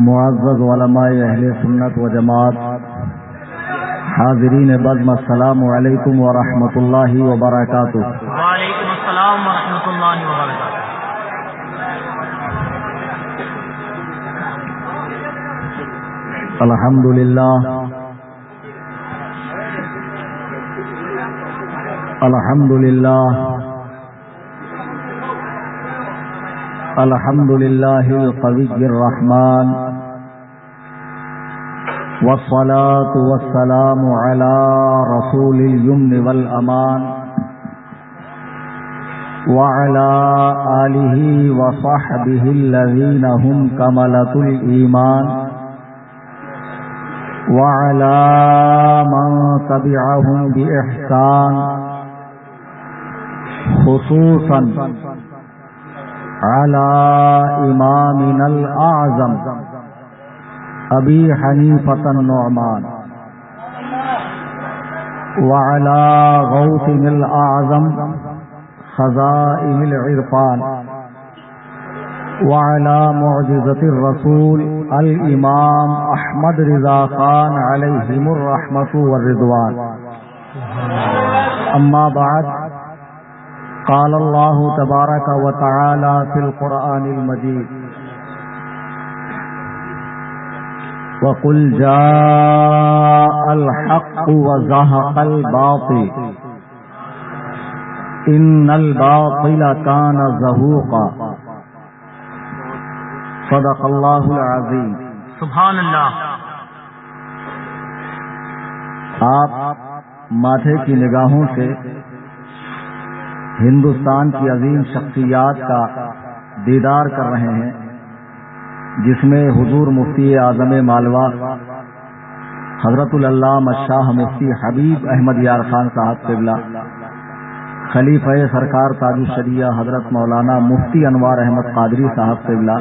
معزز علماء اہل سنت و جماعت، حاضرین بزم، السلام علیکم ورحمۃ اللہ وبرکاتہ۔ وعلیکم السلام ورحمۃ اللہ وبرکاتہ۔ الحمد للہ الحمد للہ الحمد للہ القوی الرحمن، والصلاة والسلام على رسول اليمن والأمان، وعلى آله وصحبه الذين هم كملة الإيمان، وعلى من تبعهم بإحسان، خصوصا على إمامنا الأعظم أبي حنيفة النعمان، وعلى غوثنا الأعظم خزائن العرفان، وعلى معجزة الرسول الإمام أحمد رضا خان عليهم الرحمة والرضوان۔ أما بعد، قال الله تبارك وتعالى في القرآن المجيد: وقل جاء الحق وزهق الباطل إن الباطل كان زهوقا۔ صدق اللہ العظیم۔ سبحان اللہ۔ آپ ماتھے کی نگاہوں سے ہندوستان کی عظیم شخصیات کا دیدار کر رہے ہیں، جس میں حضور مفتی اعظم مالوہ حضرت العلامہ شاہ مفتی حبیب احمد یار خان صاحب قبلہ، خلیفہ سرکار تاج الشریعہ حضرت مولانا مفتی انوار احمد قادری صاحب قبلہ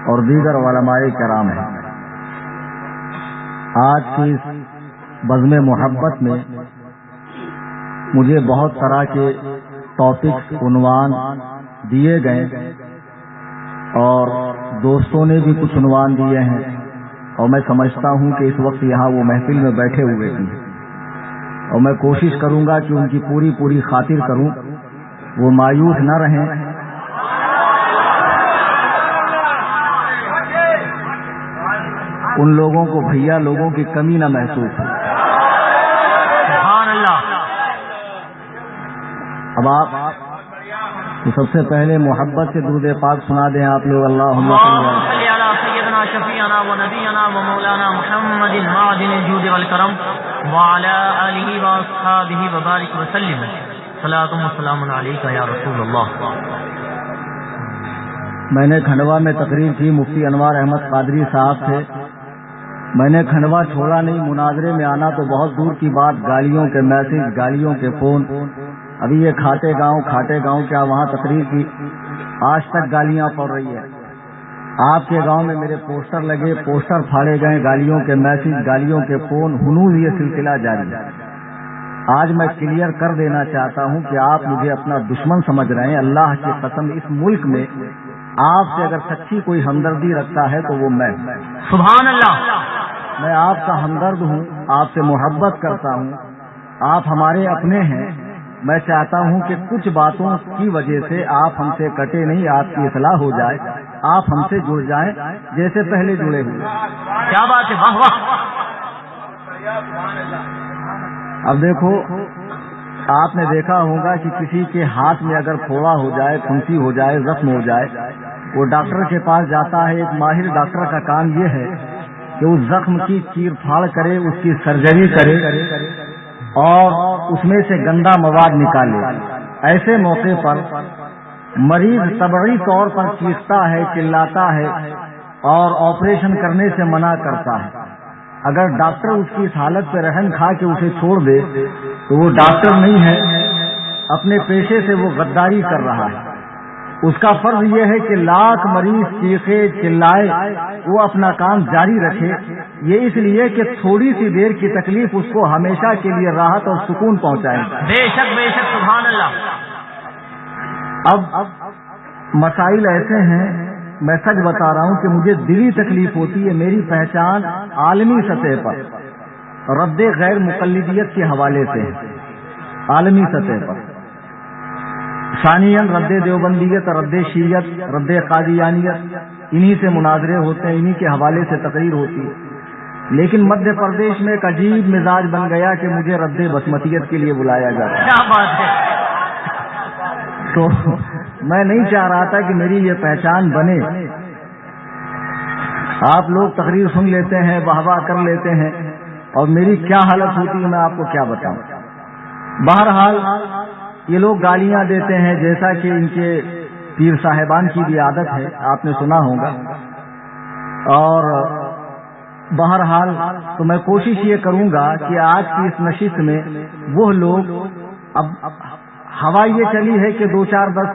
اور دیگر علماء کرام ہیں۔ آج کی اس بزم محبت میں مجھے بہت طرح کے ٹاپکس عنوان دیے گئے اور دوستوں نے بھی کچھ عنوان دیے ہیں، اور میں سمجھتا ہوں کہ اس وقت یہاں وہ محفل میں بیٹھے ہوئے ہیں، اور میں کوشش کروں گا کہ ان کی پوری خاطر کروں، وہ مایوس نہ رہیں، ان لوگوں کو بھیا لوگوں کی کمی نہ محسوس ہو۔ سبحان اللہ۔ اب آپ تو سب سے پہلے محبت سے درود پاک سنا دیں آپ لوگ، اللہم صلی علی سیدنا شفیعنا و نبینا و مولانا محمد معدن الجود والکرم وعلی آلہ و اصحابہ وبارک وسلم، صلاۃ و سلام علیک یا رسول اللہ۔ میں نے کھنڈوا میں تقریر کی مفتی انوار احمد قادری صاحب سے، میں نے کھنڈوا چھوڑا نہیں، مناظرے میں آنا تو بہت دور کی بات، گالیوں کے میسج، گالیوں کے فون، ابھی یہ کھاٹے گاؤں کیا وہاں تقریر کی، آج تک گالیاں پڑ رہی ہے۔ آپ کے گاؤں میں میرے پوسٹر لگے، پوسٹر پھاڑے گئے، گالیوں کے میسج، گالیوں کے فون، ہنوز یہ سلسلہ جاری ہے۔ آج میں کلیئر کر دینا چاہتا ہوں کہ آپ مجھے اپنا دشمن سمجھ رہے ہیں، اللہ کی قسم اس ملک میں آپ سے اگر سچی کوئی ہمدردی رکھتا ہے تو وہ میں ہوں۔ سبحان اللہ۔ میں آپ کا ہمدرد ہوں، آپ سے محبت کرتا ہوں، آپ ہمارے اپنے ہیں۔ میں چاہتا ہوں کہ کچھ باتوں کی وجہ سے آپ ہم سے کٹے نہیں، آپ کی اصلاح ہو جائے، آپ ہم سے جڑ جائیں جیسے پہلے جڑے ہوئے۔ کیا بات ہے، واہ واہ۔ اب دیکھو، آپ نے دیکھا ہوگا کہ کسی کے ہاتھ میں اگر پھوڑا ہو جائے، پھنسی ہو جائے، زخم ہو جائے، وہ ڈاکٹر کے پاس جاتا ہے۔ ایک ماہر ڈاکٹر کا کام یہ ہے کہ اس زخم کی چیر پھاڑ کرے، اس کی سرجری کرے اور اس میں سے گندا مواد نکالے۔ ایسے موقع پر مریض طبعی طور پر چیختا ہے، چلاتا ہے اور آپریشن کرنے سے منع کرتا ہے۔ اگر ڈاکٹر اس کی اس حالت پہ رحم کھا کے اسے چھوڑ دے تو وہ ڈاکٹر نہیں ہے، اپنے پیشے سے وہ غداری کر رہا ہے۔ اس کا فرض یہ ہے کہ لاکھ مریض چیخے چلائے وہ اپنا کام جاری رکھے، یہ اس لیے کہ تھوڑی سی دیر کی تکلیف اس کو ہمیشہ کے لیے راحت اور سکون پہنچائے۔ بے شک بے شک، سبحان اللہ۔ اب مسائل ایسے ہیں میں سچ بتا رہا ہوں کہ مجھے دلی تکلیف ہوتی ہے. میری پہچان عالمی سطح پر رد غیر مقلدیت کے حوالے سے عالمی سطح پر. ثانیاً رد دیوبندیت، رد شیعت، رد قادیانیت، انہی سے مناظرے ہوتے ہیں، انہی کے حوالے سے تقریر ہوتی ہے. لیکن مدھیہ پردیش میں ایک عجیب مزاج بن گیا کہ مجھے رد بسمتیت کے لیے بلایا جاتا ہے. کیا بات ہے. تو میں نہیں چاہ رہا تھا کہ میری یہ پہچان بنے. آپ لوگ تقریر سن لیتے ہیں، واہ واہ کر لیتے ہیں، اور میری کیا حالت ہوتی ہے میں آپ کو کیا بتاؤں. بہرحال یہ لوگ گالیاں دیتے ہیں، جیسا کہ ان کے پیر صاحبان کی بھی عادت ہے، آپ نے سنا ہوگا. اور بہرحال تو میں کوشش یہ کروں گا کہ آج کی اس نشست میں وہ لوگ، اب ہوا یہ چلی ہے کہ 2-4-10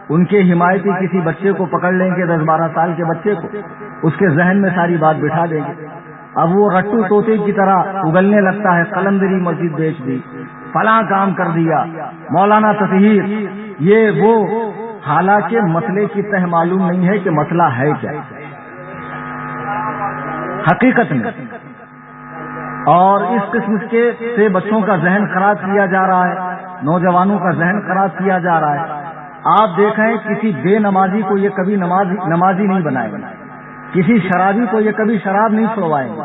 ان کے حمایتی کسی بچے کو پکڑ لیں گے، 10-12 سال کے بچے کو، اس کے ذہن میں ساری بات بٹھا دیں گے. اب وہ رٹو طوطے کی طرح اگلنے لگتا ہے، قلندری مسجد بیچ دی، فلاں کام کر دیا، مولانا تطہیر، یہ وہ. حالانکہ مسئلے کی تہ معلوم نہیں ہے کہ مسئلہ ہے کیا حقیقت میں. اور اس قسم کے سے بچوں کا ذہن خراب کیا جا رہا ہے، نوجوانوں کا ذہن خراب کیا جا رہا ہے. آپ دیکھیں کسی بے نمازی کو یہ کبھی نمازی نہیں بنائے گا، کسی شرابی کو یہ کبھی شراب نہیں چھڑوائیں گے،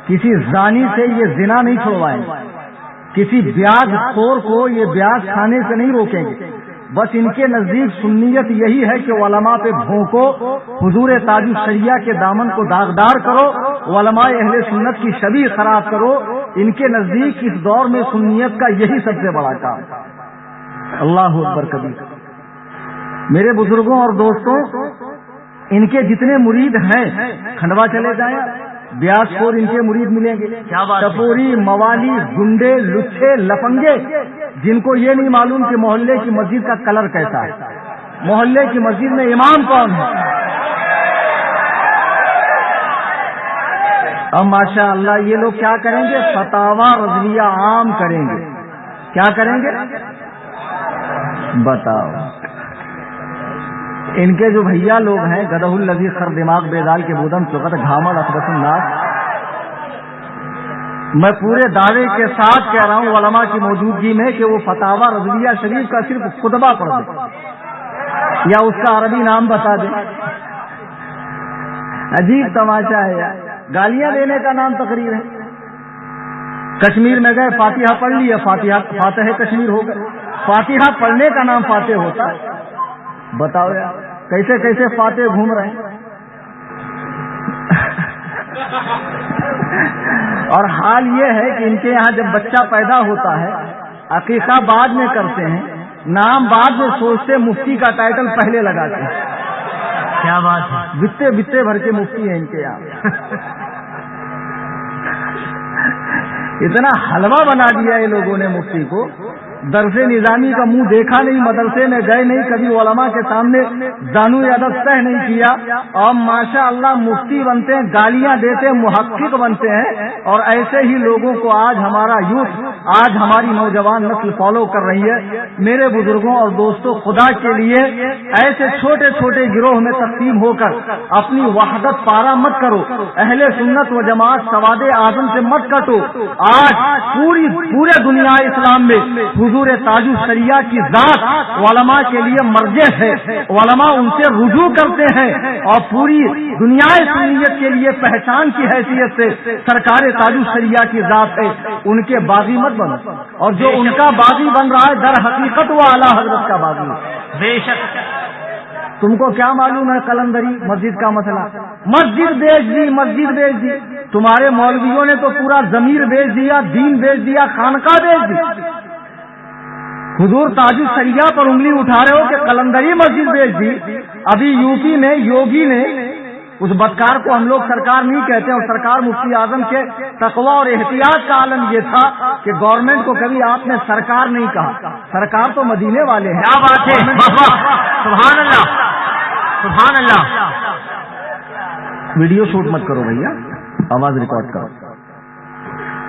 کسی زانی سے یہ زنا نہیں چھڑوائیں گے، کسی بیاج خور کو یہ بیاج کھانے سے نہیں روکیں گے. بس ان کے نزدیک سنیت یہی ہے کہ علماء پہ بھونکو، حضور تاج الشریعہ کے دامن کو داغدار کرو، علماء اہل سنت کی شبیہ خراب کرو. ان کے نزدیک اس دور میں سنیت کا یہی سب سے بڑا کام. اللہ اکبر کبیر. میرے بزرگوں اور دوستوں، ان کے جتنے مرید ہیں کھنڈوا چلے جائیں، بیاس خور ان کے مرید ملیں گے، ٹپوری، موالی، گنڈے، لچھے، لفنگے، جن کو یہ نہیں معلوم کہ محلے کی مسجد کا کلر کیسا ہے، محلے کی مسجد میں امام کون ہے. اب ماشاء اللہ یہ لوگ کیا کریں گے؟ فتاوا رضویہ عام کریں گے. کیا کریں گے بتاؤ. ان کے جو بھیا لوگ ہیں، گدہ الذی خر دماغ بیدال کے بودن سغت گھامڑ اخبث الناس، میں پورے دعوے کے ساتھ کہہ رہا ہوں علماء کی موجودگی میں کہ وہ فتاوا رضویہ شریف کا صرف خطبہ پڑھ دیں یا اس کا عربی نام بتا دیں. عجیب تماشا ہے یار. گالیاں دینے کا نام تقریر ہے. کشمیر میں گئے، فاتحہ پڑھ لی، فاتح کشمیر ہو گئے. فاتحہ پڑھنے کا نام فاتح ہوتا ہے؟ بتاؤ یار کیسے کیسے فاتح گھوم رہے ہیں. اور حال یہ ہے کہ ان کے یہاں جب بچہ پیدا ہوتا ہے، عقیقہ بعد میں کرتے ہیں، نام بعد میں سوچتے، مفتی کا ٹائٹل پہلے لگاتے ہیں. کیا بات ہے. بتے بھر کے مفتی ہیں ان کے یہاں. اتنا حلوہ بنا دیا یہ لوگوں نے مفتی کو. درس نظامی کا منہ دیکھا نہیں، مدرسے میں گئے نہیں، کبھی علماء کے سامنے زانو ادب سہ نہیں کیا، اور ماشاء اللہ مفتی بنتے ہیں، گالیاں دیتے ہیں، محقق بنتے ہیں. اور ایسے ہی لوگوں کو آج ہمارا یوتھ، آج ہماری نوجوان نسل فالو کر رہی ہے. میرے بزرگوں اور دوستوں، خدا کے لیے ایسے چھوٹے چھوٹے گروہ میں تقسیم ہو کر اپنی وحدت پارا مت کرو. اہل سنت و جماعت سواد اعظم سے مت کٹو. آج پورے دنیا اسلام میں حضور تاج الشریعہ کی ذات علماء کے لیے مرجع ہے. علماء ان سے رجوع کرتے ہیں، اور پوری دنیا سنیت کے لیے پہچان کی حیثیت سے سرکار تاج الشریعہ کی ذات ہے. ان کے باغی مت بنو، اور جو ان کا باغی بن رہا ہے در حقیقت وہ اعلیٰ حضرت کا باغی ہے. بے شک. تم کو کیا معلوم ہے قلندری مسجد کا مسئلہ؟ مسجد بیچ دی. تمہارے مولویوں نے تو پورا ضمیر بیچ دیا، دین بیچ دیا، خانقاہ بیچ دی. حضور تاج الشریعہ پر انگلی اٹھا رہے ہو کہ قلندری مسجد بیچ دی. ابھی یو پی میں یوگی نے، اس بدکار کو ہم لوگ سرکار نہیں کہتے، اور سرکار مفتی اعظم کے تقوی اور احتیاط کا عالم یہ تھا کہ گورنمنٹ کو کبھی آپ نے سرکار نہیں کہا. سرکار تو مدینے والے ہیں. کیا بات ہے. سبحان اللہ، سبحان اللہ. ویڈیو شوٹ مت کرو بھیا، آواز ریکارڈ کرو.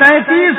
33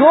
2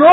2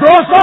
200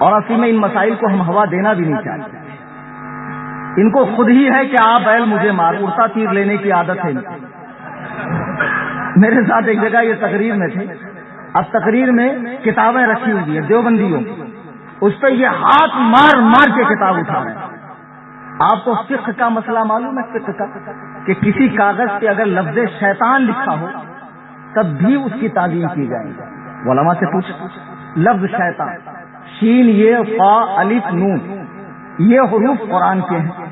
اور اصل میں ان مسائل کو ہم ہوا دینا بھی نہیں چاہتے. ان کو خود ہی ہے کہ آپ بیل مجھے مار، اڑتا تیر لینے کی عادت ہے. میرے ساتھ ایک جگہ یہ تقریر میں تھے. اب تقریر میں کتابیں رکھی ہوئی ہیں دیوبندیوں، اس پہ یہ ہاتھ مار مار کے کتاب اٹھا رہے ہیں. آپ کو فقہ کا مسئلہ معلوم ہے؟ فقہ کا کہ کسی کاغذ پہ اگر لفظ شیطان لکھا ہو تب بھی اس کی تعظیم کی جائے گی. علماء سے پوچھ، لفظ شیطان، شین یہ فا الف نون، یہ حروف قرآن کے ہیں،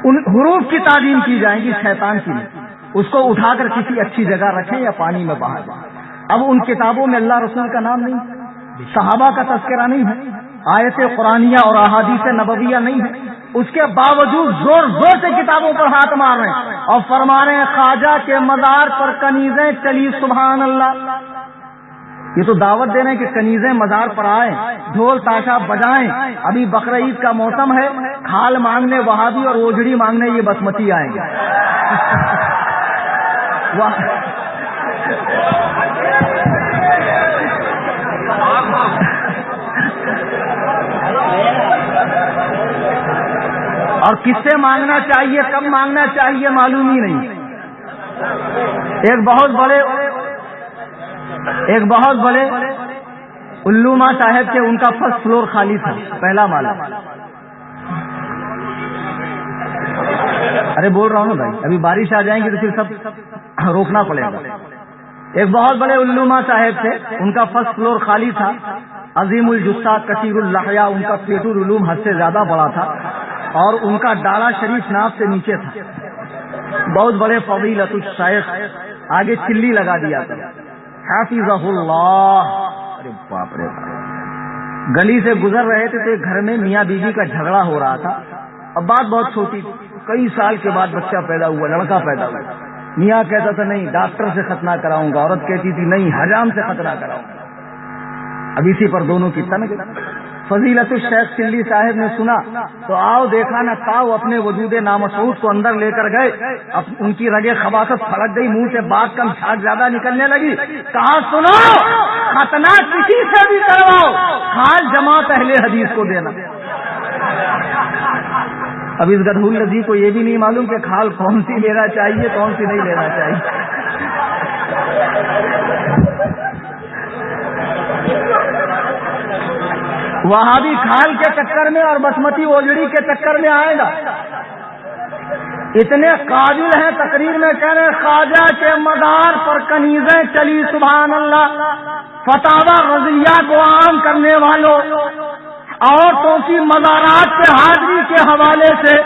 ان حروف کی تعظیم کی جائے گی، شیطان کی نہیں. اس کو اٹھا کر کسی اچھی جگہ رکھیں یا پانی میں بہا دیں. اب ان کتابوں میں اللہ رسول کا نام نہیں، صحابہ کا تذکرہ نہیں ہے، آیت قرآنیہ اور احادیث نبویہ نہیں ہے. اس کے باوجود زور زور سے کتابوں پر ہاتھ مار رہے ہیں اور فرما رہے ہیں خواجہ کے مزار پر کنیزیں چلی سبحان اللہ. یہ تو دعوت دے رہے ہیں کہ کنیزیں مزار پر آئیں، ڈھول تاشا بجائیں. ابھی بقرہ عید کا موسم ہے، کھال مانگنے وہابی اور اوجڑی مانگنے یہ بسمتی آئیں گے. اور کس سے مانگنا چاہیے، کب مانگنا چاہیے معلوم ہی نہیں. ایک بہت بڑے علامہ صاحب کے ان کا فرسٹ فلور خالی تھا، پہلا مالا. ارے بول رہا ہوں نا بھائی، ابھی بارش آ جائیں گی تو پھر سب روکنا پڑے گا. ایک بہت بڑے علامہ صاحب تھے، ان کا فرسٹ فلور خالی تھا. عظیم الجثہ کثیر اللحیہ، ان کا پیٹ العلوم حد سے زیادہ بڑا تھا اور ان کا ڈالا شریف ناف سے نیچے تھا. بہت بڑے فضیلت الشیخ، آگے چلی لگا دیا تھا حافظہ اللہ. ارے باپ رے باپ. گلی سے گزر رہے تھے تو ایک گھر میں میاں بیوی کا جھگڑا ہو رہا تھا. اب بات بہت چھوٹی تھی، کئی سال کے بعد بچہ پیدا ہوا، لڑکا پیدا ہوا. میاں کہتا تھا نہیں ڈاکٹر سے ختنہ کراؤں گا، عورت کہتی تھی نہیں حجام سے ختنہ کراؤں گا. اب اسی پر دونوں کی تنگ. فضیلت الشیخ چلی صاحب نے سنا تو آؤ دیکھا نہ تاؤ اپنے وجود نامشہور کو اندر لے کر گئے. اب ان کی رگے خباثت پھڑک گئی، منہ سے بات کم چھاگ زیادہ نکلنے لگی. کہا سنو، ختنہ کسی سے بھی کرواؤ، خال جماعت اہل حدیث کو دینا. اب اس گدھول نبی کو یہ بھی نہیں معلوم کہ کھال کون سی لینا چاہیے کون سی نہیں لینا چاہیے. وہاں بھی کھال کے چکر میں اور بسمتی اوجڑی کے چکر میں آئے گا. اتنے قابل ہیں، تقریر میں کہہ رہے خواجہ کے مزار پر کنیزیں چلی سبحان اللہ. فتاوی رضیہ کو عام کرنے والوں، عورتوں کی مزارات پہ حاضری کے حوالے سے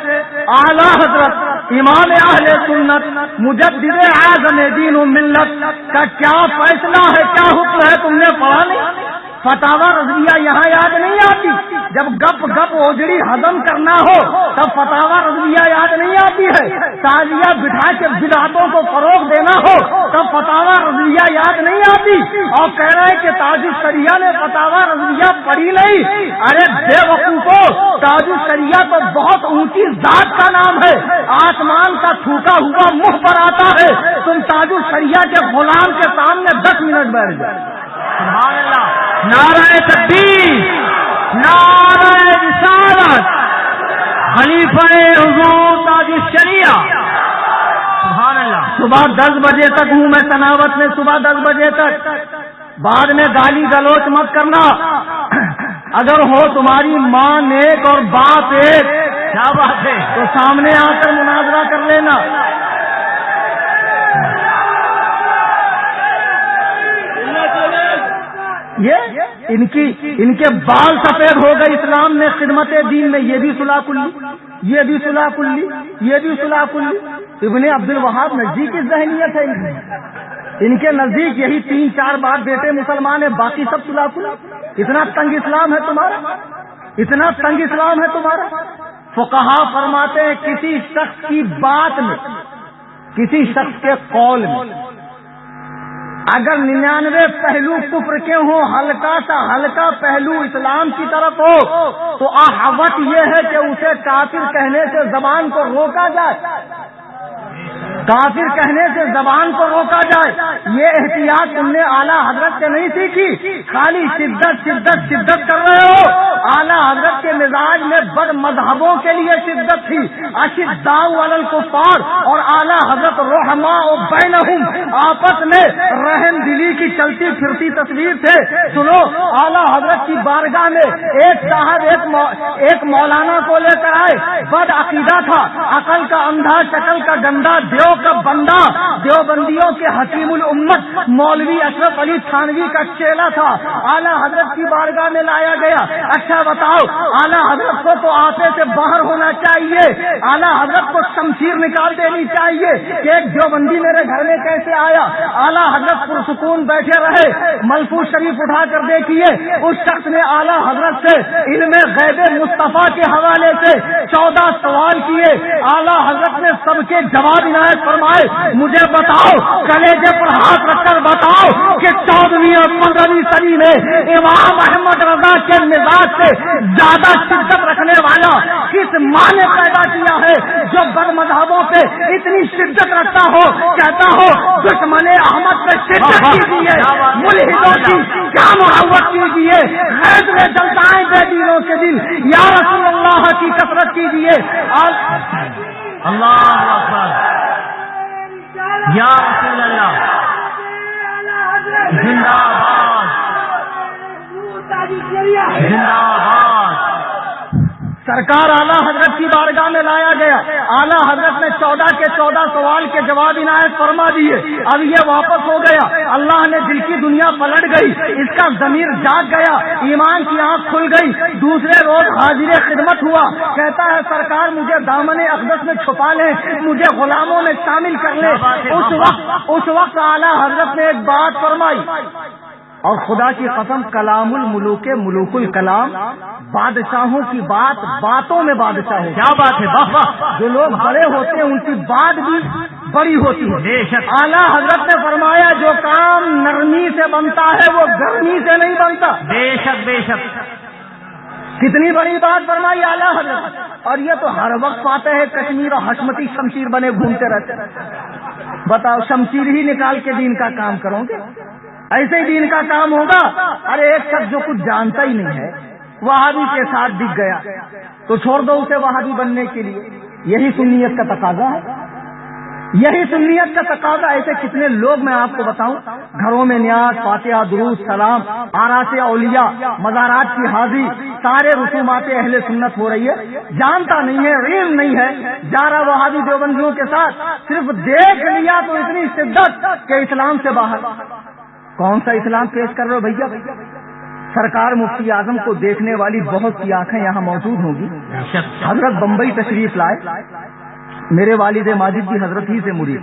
اعلیٰ حضرت امام اہل سنت مجدد اعظم دین و ملت کا کیا فیصلہ ہے، کیا حکم ہے، تم نے پڑھا نہیں؟ فتاوی رضیہ یہاں یاد نہیں آتی. جب گپ گپ اوجڑی ہضم کرنا ہو تب فتاوی رضیہ یاد نہیں آتی ہے. تعزیہ بٹھا کے بدعتوں کو فروغ دینا ہو تب فتاوی رضیہ یاد نہیں آتی. اور کہہ رہے ہیں کہ تاج الشریعہ نے فتاوی رضیہ پڑھی نہیں. ارے بے وقوفو، تاج الشریعہ تو بہت اونچی ذات کا نام ہے، آسمان کا تھوکا ہوا منہ پر آتا ہے. تم تاج الشریعہ کے غلام کے سامنے 10 منٹ بیٹھ جائے. سبحان اللہ. نعرہ تکبیر، نعرہ رسالت، خلیفہ حضور تاج الشریعہ. سبحان اللہ. صبح 10 بجے تک ہوں میں تناوت میں، صبح 10 بجے تک. بعد میں گالی گلوچ مت کرنا. اگر ہو تمہاری ماں نیک اور باپ ایک، کیا بات ہے، تو سامنے آ کر مناظرہ کر لینا. یہ ان کے بال سفید ہو گئے اسلام نے خدمت دین میں. یہ بھی صلح کلی، یہ بھی صلح کلی، یہ بھی صلح کلی. ابن عبد الوہاب نزدیک کی ذہنیت ہے ان کے نزدیک یہی 3-4 بار بیٹے مسلمان ہیں، باقی سب صلح کلی. اتنا تنگ اسلام ہے تمہارا، اتنا تنگ اسلام ہے تمہارا. فقہا فرماتے ہیں کسی شخص کی بات میں، کسی شخص کے قول میں اگر 99 پہلو کفر کے ہوں، ہلکا سا ہلکا پہلو اسلام کی طرف ہو تو احوط یہ ہے کہ اسے کافر کہنے سے زبان کو روکا جائے، کافر کہنے سے زبان کو روکا جائے. یہ احتیاط تم نے اعلیٰ حضرت سے نہیں سیکھی، خالی شدت شدت شدت کر رہے ہو. اعلیٰ حضرت کے مزاج میں بد مذہبوں کے لیے شدت تھی، اشداء علی الکفار، اور اعلیٰ حضرت رحماء بینہم، آپس میں رحم دلی کی چلتی پھرتی تصویر تھے۔ سنو، اعلیٰ حضرت کی بارگاہ میں ایک صاحب ایک مولانا کو لے کر آئے، بد عقیدہ تھا، عقل کا اندھا، شکل کا گندا، دیو کا بندہ، دیوبندیوں کے حکیم الامت مولوی اشرف علی تھانوی کا چیلا تھا۔ اعلیٰ حضرت کی بارگاہ میں لایا گیا، اچھا بتاؤ، اعلیٰ حضرت کو تو آپے سے باہر ہونا چاہیے، اعلیٰ حضرت کو شمشیر نکال دینی چاہیے کہ ایک دیوبندی میرے گھر میں کیسے آیا۔ اعلیٰ حضرت پرسکون بیٹھے رہے، ملفوظ شریف اٹھا کر دیکھیے، اس شخص نے اعلیٰ حضرت سے علم غیب مصطفیٰ کے حوالے سے 14 سوال کیے، اعلیٰ حضرت نے سب کے جواب عنایت فرمائے۔ مجھے بتاؤ، کلیجے پر ہاتھ رکھ کر بتاؤ کہ 14ویں اور 15ویں صدی میں امام احمد رضا کے مزاج سے زیادہ شدت رکھنے والا کس ماں نے پیدا کیا ہے جو بد مذہبوں پہ اتنی شدت رکھتا ہو، کہتا ہو دشمن احمد پہ شدت کیجیے، ملحدوں کی کیا محبت کیجیے، غیظ میں جلتا ہے بے دینوں کے دل، یا رسول اللہ کی کثرت کیجیے۔ اللہ اکبر، یا رسول اللہ، زندہ باد، زندہ باد۔ سرکار اعلیٰ حضرت کی بارگاہ میں لایا گیا، اعلیٰ حضرت نے 14 کے 14 سوال کے جواب عنایت فرما دیے۔ اب یہ واپس ہو گیا، اللہ نے دل کی دنیا پلٹ گئی، اس کا ضمیر جاگ گیا، ایمان کی آنکھ کھل گئی۔ دوسرے روز حاضر خدمت ہوا، کہتا ہے سرکار مجھے دامن اقدس میں چھپا لیں، مجھے غلاموں میں شامل کر لیں۔ اس وقت اعلیٰ حضرت نے ایک بات فرمائی، اور خدا کی قسم کلام الملوک ملوک الکلام، بادشاہوں کی بات باتوں میں بادشاہ ہو۔ کیا بات ہے، واہ واہ، جو لوگ بڑے ہوتے ہیں ان کی بات بھی بڑی ہوتی ہے۔ بے شک۔ اعلیٰ حضرت نے فرمایا جو کام نرمی سے بنتا ہے وہ گرمی سے نہیں بنتا۔ بے شک بے شک، کتنی بڑی بات فرمائی اعلیٰ حضرت، اور یہ تو ہر وقت پاتے ہیں کشمیر اور حشمتی شمشیر بنے گھومتے رہتے۔ بتاؤ، شمشیر ہی نکال کے دین کا کام کرو گے؟ ایسے ہی دین کا کام ہوگا؟ ارے ایک شخص جو کچھ جانتا ہی نہیں ہے وہابی کے ساتھ دکھ گیا تو چھوڑ دو اسے وہابی بننے کے لیے، یہی سنیت کا تقاضا ہے، یہی سنیت کا تقاضا۔ ایسے کتنے لوگ میں آپ کو بتاؤں، گھروں میں نیاز، فاتحہ، درود، سلام، آراس اولیاء، مزارات کی حاضری، سارے رسومات اہل سنت ہو رہی ہے، جانتا نہیں ہے، علم نہیں ہے، جا رہا وہابی دیوبندیوں کے ساتھ، صرف دیکھ لیا تو اتنی شدت کہ اسلام سے باہر۔ کون سا اسلام پیش کر رہے ہو بھیا؟ سرکار مفتی اعظم کو دیکھنے والی بہت سی آنکھیں یہاں موجود ہوں گی۔ حضرت بمبئی تشریف لائے، میرے والد ماجد بھی حضرت ہی سے مرید،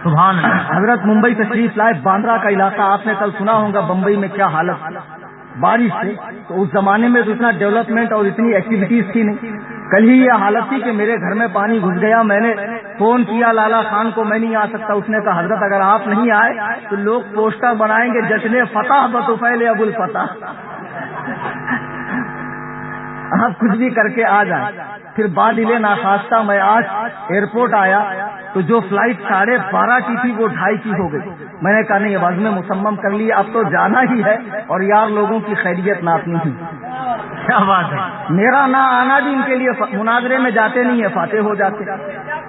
سبحان اللہ۔ حضرت ممبئی تشریف لائے، باندرا کا علاقہ آپ نے کل سنا ہوگا بمبئی میں کیا حالت بارش سے، تو اس زمانے میں تو اتنا ڈیولپمنٹ اور اتنی ایکٹیویٹیز تھی نہیں۔ کل ہی یہ حالت تھی کہ میرے گھر میں پانی گھس گیا، میں نے فون کیا لالا خان کو، میں نہیں آ سکتا، اس نے کہا حضرت اگر آپ نہیں آئے تو لوگ پوسٹر بنائیں گے جشن فتح بطفیل ابو الفتح، آپ کچھ بھی کر کے آ جائیں۔ پھر بادل ناخواستہ میں آج ایئرپورٹ آیا تو جو فلائٹ 12:30 کی تھی وہ 2:30 کی ہو گئی۔ میں نے کہا نہیں، عزم مصمم کر لی، اب تو جانا ہی ہے، اور یار لوگوں کی خیریت ناپنی تھی۔ کیا بات ہے، میرا نہ آنا بھی ان کے لیے، مناظرے میں جاتے نہیں ہے فاتح ہو جاتے،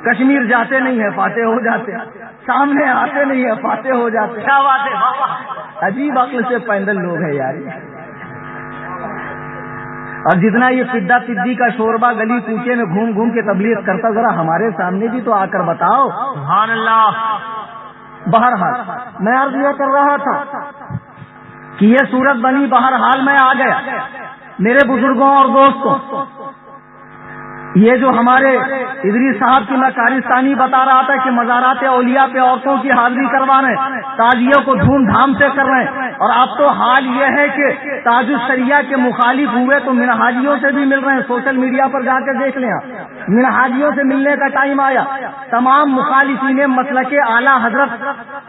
کشمیر جاتے نہیں ہے فاتح ہو جاتے، سامنے آتے نہیں ہے فاتح ہو جاتے۔ کیا بات ہے، عجیب عقل سے پیندل لوگ ہیں یار۔ اور جتنا یہ پڈا پڈی کا شوربا گلی کوچے میں گھوم گھوم کے تبلیغ کرتا، ذرا ہمارے سامنے بھی تو آ کر بتاؤ۔ سبحان اللہ۔ بہرحال میں عرض یہ کر رہا تھا کہ یہ صورت بنی، بہرحال میں آ گیا۔ میرے بزرگوں اور دوستوں، یہ جو ہمارے ادریس صاحب کی میں کارستانی بتا رہا تھا کہ مزارات اولیاء پہ عورتوں کی حاضری کروا رہے ہیں، تازیوں کو دھوم دھام سے کر رہے ہیں، اور اب تو حال یہ ہے کہ تاج الشریعہ کے مخالف ہوئے تو منہاجیوں سے بھی مل رہے ہیں۔ سوشل میڈیا پر جا کے دیکھ لیں آپ، منہاجیوں سے ملنے کا ٹائم آیا، تمام مخالفین مسلک اعلیٰ حضرت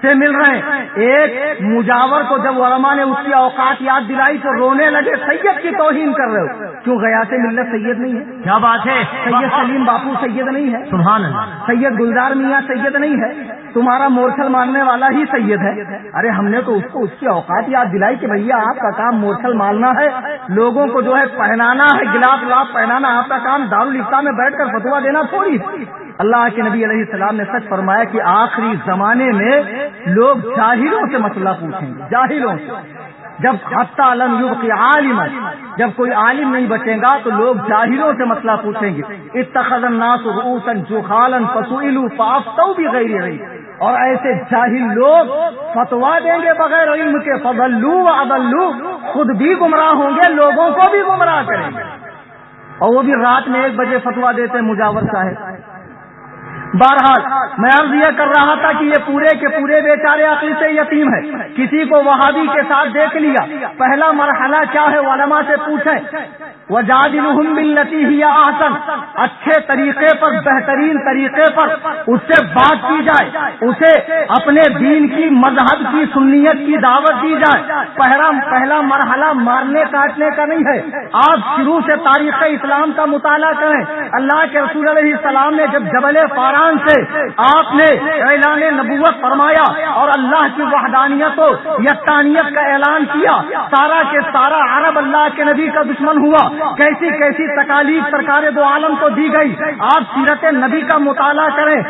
سے مل رہے ہیں۔ ایک مجاور کو جب علماء نے اس کی اوقات یاد دلائی تو رونے لگے، سید کی توہین کر رہے ہو، کیوں گیا سے ملت سید نہیں ہے؟ کیا بات ہے، سید سلیم باپو سید نہیں ہے؟ سبحان اللہ۔ سید گلزار میاں سید نہیں ہے؟ تمہارا مورچل مارنے والا ہی سید ہے. ارے ہم نے تو اس کو اس کی اوقات یاد دلائی کہ بھیا آپ کا کام مورچل مارنا ہے, لوگوں کو جو ہے پہنانا ہے, گلاف گلاف پہنانا, آپ کا کام دارالفتہ میں بیٹھ کر فتوا دینا تھوڑی. اللہ کے نبی علیہ السلام نے سچ فرمایا کہ آخری زمانے میں لوگ جاہلوں سے مسئلہ پوچھیں گے, جاہلوں سے. جب حتی لم یبقی عالما, جب کوئی عالم نہیں بچے گا تو لوگ جاہلوں سے مسئلہ پوچھیں گے. اتخذ الناس رؤوسا جخالا فسئلوا فافتوا بغیر علم, اور ایسے جاہل لوگ فتوا دیں گے بغیر علم کے. فضلوا واضلوا, خود بھی گمراہ ہوں گے, لوگوں کو بھی گمراہ کریں گے. اور وہ بھی رات میں 1 بجے فتوا دیتے ہیں مجاور صاحب. بہرحال میں عرض یہ کر رہا تھا کہ یہ پورے کے پورے بیچارے عقل سے یتیم ہے. کسی کو وہابی کے ساتھ دیکھ لیا, پہلا مرحلہ کیا ہے علماء سے پوچھیں. وَجَادِلُهُمْ بِالَّتِي هِيَ أَحْسَنُ, اچھے طریقے پر, بہترین طریقے پر اس سے بات کی جائے, اسے اپنے دین کی, مذہب کی, سنیت کی دعوت دی جائے. پہلا مرحلہ مارنے کاٹنے کا نہیں ہے. آپ شروع سے تاریخ اسلام کا مطالعہ کریں. اللہ کے رسول علیہ السلام نے جب جبل فاران سے آپ نے اعلان نبوت فرمایا اور اللہ کی وحدانیت و یکتانیت کا اعلان کیا, سارا کے سارا عرب اللہ کے نبی کا دشمن ہوا. کیسی کیسی تکالیف سرکار دو عالم کو دی گئی. آپ سیرت نبی کا مطالعہ کریں,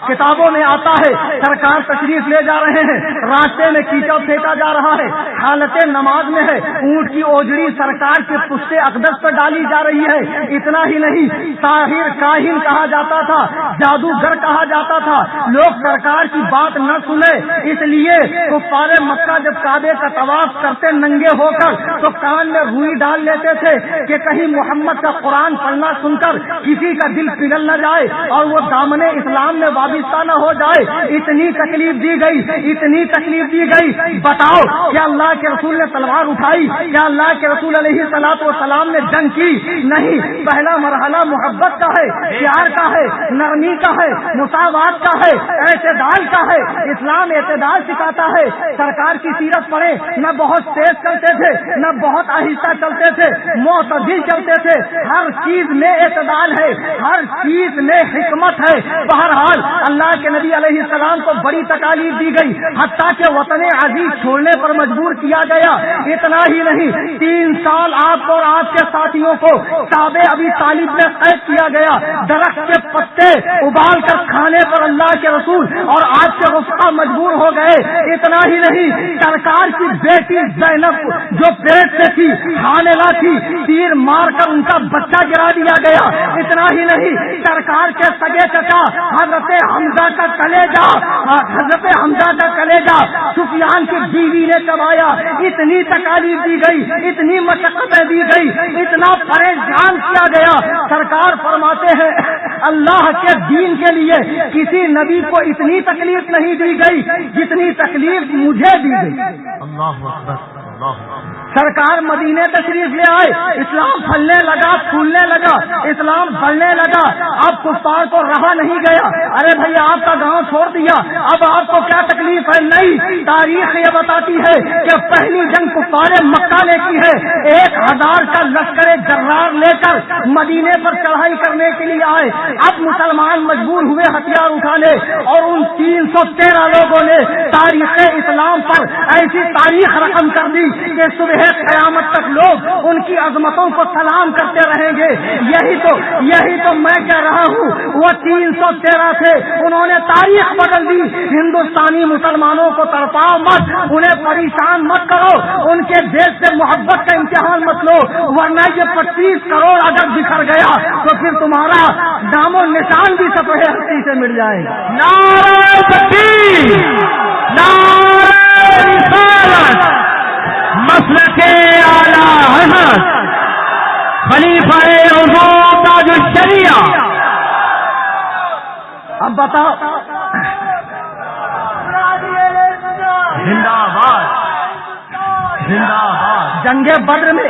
کتابوں میں آتا ہے سرکار تشریف لے جا رہے ہیں, راستے میں کیچڑ پھینکا جا رہا ہے, حالت نماز میں ہے, اونٹ کی اوجڑی سرکار کے پشت اقدس پر ڈالی جا رہی ہے. اتنا ہی نہیں, ساحر کاہن کہا جاتا تھا, جادوگر کہا جاتا تھا. لوگ سرکار کی بات نہ سنے, اس لیے کفار مکہ جب کعبے کا طواف کرتے ننگے ہو کر تو کان میں روئی ڈال لیتے تھے کہ کہیں محمد کا قرآن پڑھنا سن کر کسی کا دل پگھل نہ جائے اور وہ دامن اسلام میں وابستہ نہ ہو جائے. اتنی تکلیف دی گئی, اتنی تکلیف دی گئی. بتاؤ کیا اللہ کے رسول نے تلوار اٹھائی؟ کیا اللہ کے رسول علیہ الصلوۃ والسلام نے جنگ کی؟ نہیں. پہلا مرحلہ محبت کا ہے, پیار کا ہے, نرمی کا ہے, مساوات کا ہے, اعتدال کا ہے. اسلام اعتدال سکھاتا ہے. سرکار کی سیرت پڑھے, نہ بہت تیز چلتے تھے, نہ بہت آہستہ چلتے تھے, معتدل چلتے تھے. ہر چیز میں اعتدال ہے, ہر چیز میں حکمت ہے. بہرحال اللہ کے نبی علیہ السلام کو بڑی تکالیف دی گئی, حتیٰ کہ وطن عزیز چھوڑنے پر مجبور کیا گیا. اتنا ہی نہیں, 3 سال آپ اور آپ کے ساتھیوں کو کعبے ابی طالب میں قید کیا گیا. درخت کے پتے ابال کر کھانے پر اللہ کے رسول اور آپ کے رفقا مجبور ہو گئے. اتنا ہی نہیں, سرکار کی بیٹی زینب جو پیٹ سے تھی, حاملہ تھی, تیر مار کر ان کا بچہ گرا دیا گیا. اتنا ہی نہیں, سرکار کے سگے چچا حضرت حمزہ کا کلیجہ سفیان کی بیوی نے چبایا. اتنی تکالیف دی گئی, اتنی مشقتیں دی گئی, اتنا پریشان کیا گیا. سرکار فرماتے ہیں اللہ کے دین کے لیے کسی نبی کو اتنی تکلیف نہیں دی گئی جتنی تکلیف مجھے دی گئی. اللہ اکبر, اللہ اکبر. سرکار مدینے تشریف لے آئے, اسلام پھلنے لگا, پھولنے لگا, اسلام بڑھنے لگا. اب کفار کو رہا نہیں گیا. ارے بھائی آپ کا گاؤں چھوڑ دیا, اب آپ کو کیا تکلیف ہے؟ نہیں, تاریخ یہ بتاتی ہے کہ پہلی جنگ کفار مکہ نے کی ہے. 1000 کا لشکر جرار لے کر مدینے پر چڑھائی کرنے کے لیے آئے. اب مسلمان مجبور ہوئے ہتھیار اٹھانے, اور ان 313 لوگوں نے تاریخ اسلام پر ایسی تاریخ رقم کر دی کہ صبح قیامت تک لوگ ان کی عظمتوں کو سلام کرتے رہیں گے. یہی تو میں کہہ رہا ہوں, وہ 313 تھے, انہوں نے تاریخ بدل دی. ہندوستانی مسلمانوں کو تڑپاؤ مت, انہیں پریشان مت کرو, ان کے دیش سے محبت کا امتحان مت لو, ورنہ یہ 25 کروڑ اگر بکھر گیا تو پھر تمہارا نام و نشان بھی سفید ہستی سے مل جائے گا. نعرہ تکبیر, نعرہ رسالت, مسلک اعلی حضرت خلیفہ حضور تاج الشریعہ. اب بتاؤ, زندہ باد, زندہ باد. جنگ بدر میں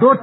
2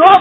2